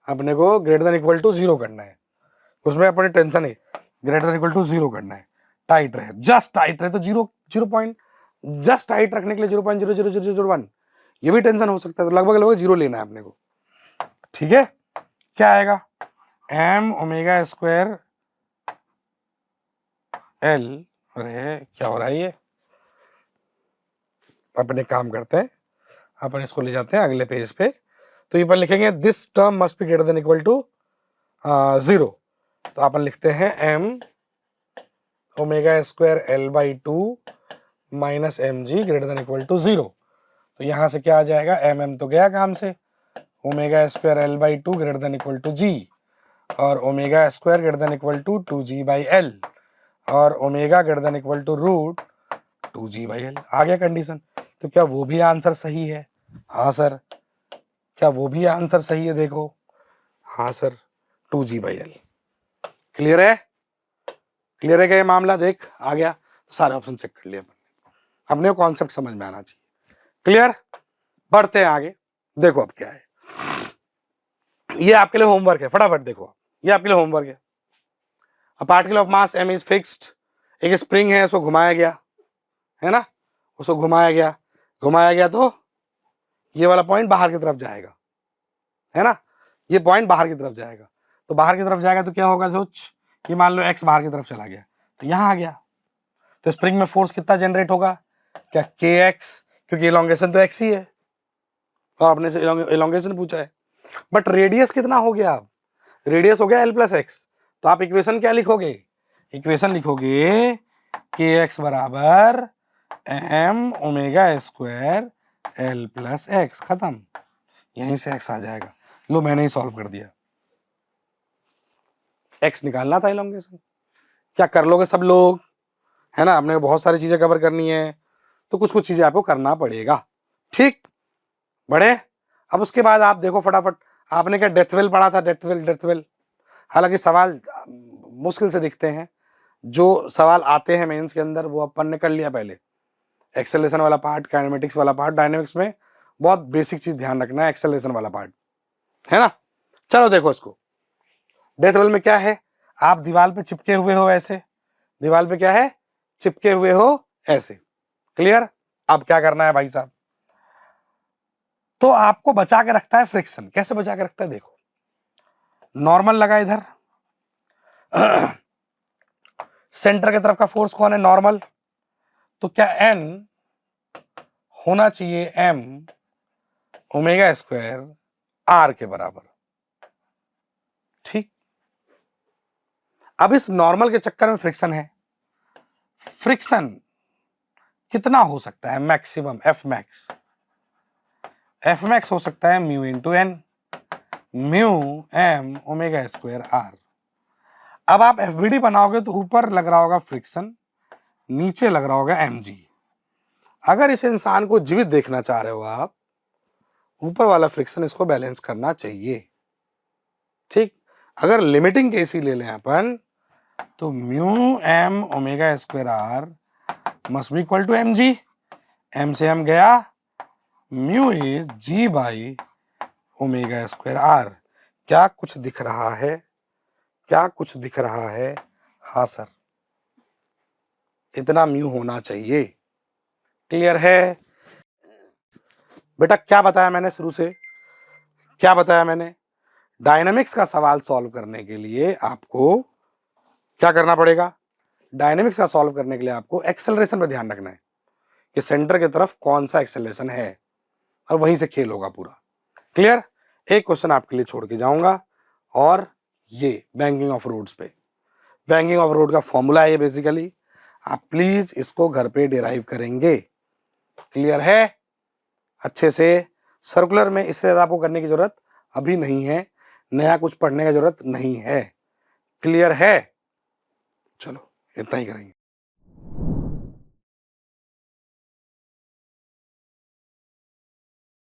अपने को ग्रेटर देन इक्वल टू 0 करना है, उसमें अपनी टेंशन है, ग्रेटर देन इक्वल टू 0 करना है, टाइट रहे, जस्ट टाइट रहे, तो 0 पॉइंट जस्ट टाइट रखने के लिए 0.00001, ये भी टेंशन हो सकता है, तो लगभग 0 लेना है अपने को, ठीक है। क्या आएगा? m⍵²l, अरे क्या हो रहा है ये, अपने काम करते हैं, अपन इसको ले जाते हैं अगले पेज पे, तो ये पर लिखेंगे this term must be greater than equal to 0, तो अपन लिखते हैं m omega square L by two minus M G greater than equal to 0। तो यहां से क्या आ जाएगा, एम तो गया काम से, omega square L by two greater than equal to g, और omega square greater than equal to 2g by l, और omega greater than equal to root 2g by l. आ गया कंडीशन। तो क्या वो भी आंसर सही है? हाँ सर। क्या वो भी आंसर सही है? देखो, हाँ sir, 2g by L. Clear है? क्लियर है क्या ये मामला? देख आ गया, सारे ऑप्शन चेक कर लिया अपने को, कॉन्सेप्ट समझ में आना चाहिए। क्लियर? बढ़ते हैं आगे। देखो अब क्या है, ये आपके लिए होमवर्क है, फटाफट देखो। ये आपके लिए होमवर्क है। A particle of mass m is fixed. एक स्प्रिंग है, उसको घुमाया गया, है ना, उसको घुमाया गया तो ये वाला पॉइंट बाहर की तरफ जाएगा, है ना, ये पॉइंट बाहर की तरफ जाएगा। तो बाहर की तरफ जाएगा तो क्या होगा, सोच, ये मान लो x बाहर की तरफ चला गया तो यहां आ गया, तो स्प्रिंग में फोर्स कितना जनरेट होगा, क्या kx, क्योंकि इलोंगेशन तो x ही है और आपने से इलोंगेशन पूछा है। बट रेडियस कितना हो गया, रेडियस हो गया l प्लस एक्स। तो आप इक्वेशन क्या लिखोगे, इक्वेशन लिखोगे kx बराबर m omega square l plus x. खत्म, यहीं से x आ जाएगा। लो मैंने ही सॉल्व कर दिया। x निकालना था इलोंगेशन, क्या कर लोगे सब लोग, है ना, आपने बहुत सारी चीजें कवर करनी है तो कुछ कुछ चीजें आपको करना पड़ेगा। ठीक, बढ़े। अब उसके बाद आप देखो फटाफट, आपने क्या डेथवेल पढ़ा था, डेथवेल। हालांकि सवाल मुश्किल से दिखते हैं, जो सवाल आते हैं मेंस के अंदर वो अपन ने कर लिया पहले। एक्सेलरेशन वाला पार्ट, काइनेमेटिक्स वाला पार्ट, डायनेमिक्स में बहुत बेसिक चीज ध्यान रखना है, एक्सेलरेशन वाला पार्ट, है ना। चलो देखो इसको, डेथवेल में क्या है, आप दीवार पे चिपके हुए हो ऐसे, दीवार पे क्या है, चिपके हुए हो ऐसे। क्लियर? अब क्या करना है भाई साहब, तो आपको बचा के रखता है फ्रिक्शन। कैसे बचा के रखता है, देखो, नॉर्मल लगा इधर, सेंटर की तरफ का फोर्स कौन है, नॉर्मल, तो क्या n होना चाहिए m ओमेगा स्क्वायर r के बराबर। ठीक, अब इस नॉर्मल के चक्कर में फ्रिक्शन है, फ्रिक्शन कितना हो सकता है, मैक्सिमम एफ मैक्स हो सकता है mu into N, mu M omega square R. अब आप एफबीडी बनाओगे तो ऊपर लग रहा होगा फ्रिक्शन, नीचे लग रहा होगा mg। अगर इस इंसान को जीवित देखना चाह रहे हो आप, ऊपर वाला फ्रिक्शन इसको बैलेंस करना चाहिए। ठीक, अगर लिमिटिंग केस ही ले लें अपन, तो mu M omega square R must be equal to M G. M से एम गया, mu is G by omega square R. क्या कुछ दिख रहा है, क्या कुछ दिख रहा है? हाँ सर, इतना म्यू होना चाहिए। क्लियर है बेटा? क्या बताया मैंने शुरू से, क्या बताया मैंने, डायनामिक्स का सवाल सॉल्व करने के लिए आपको क्या करना पड़ेगा, डायनामिक्स का सॉल्व करने के लिए आपको एक्सेलरेशन पर ध्यान रखना है कि सेंटर की तरफ कौन सा एक्सेलरेशन है, और वहीं से खेल होगा पूरा। क्लियर? एक क्वेश्चन आपके लिए छोड़ के जाऊंगा, और ये बैंकिंग ऑफ रोड्स पे, बैंकिंग ऑफ रोड का फॉर्मूला है ये बेसिकली, आप प्लीज इसको घर पे डिराइव करेंगे। क्लियर है? अच्छे से, सर्कुलर में इससे ज्यादा आपको करने की जरूरत अभी नहीं है, नया कुछ पढ़ने की जरूरत नहीं है। क्लियर है? चलो इतना ही करेंगे।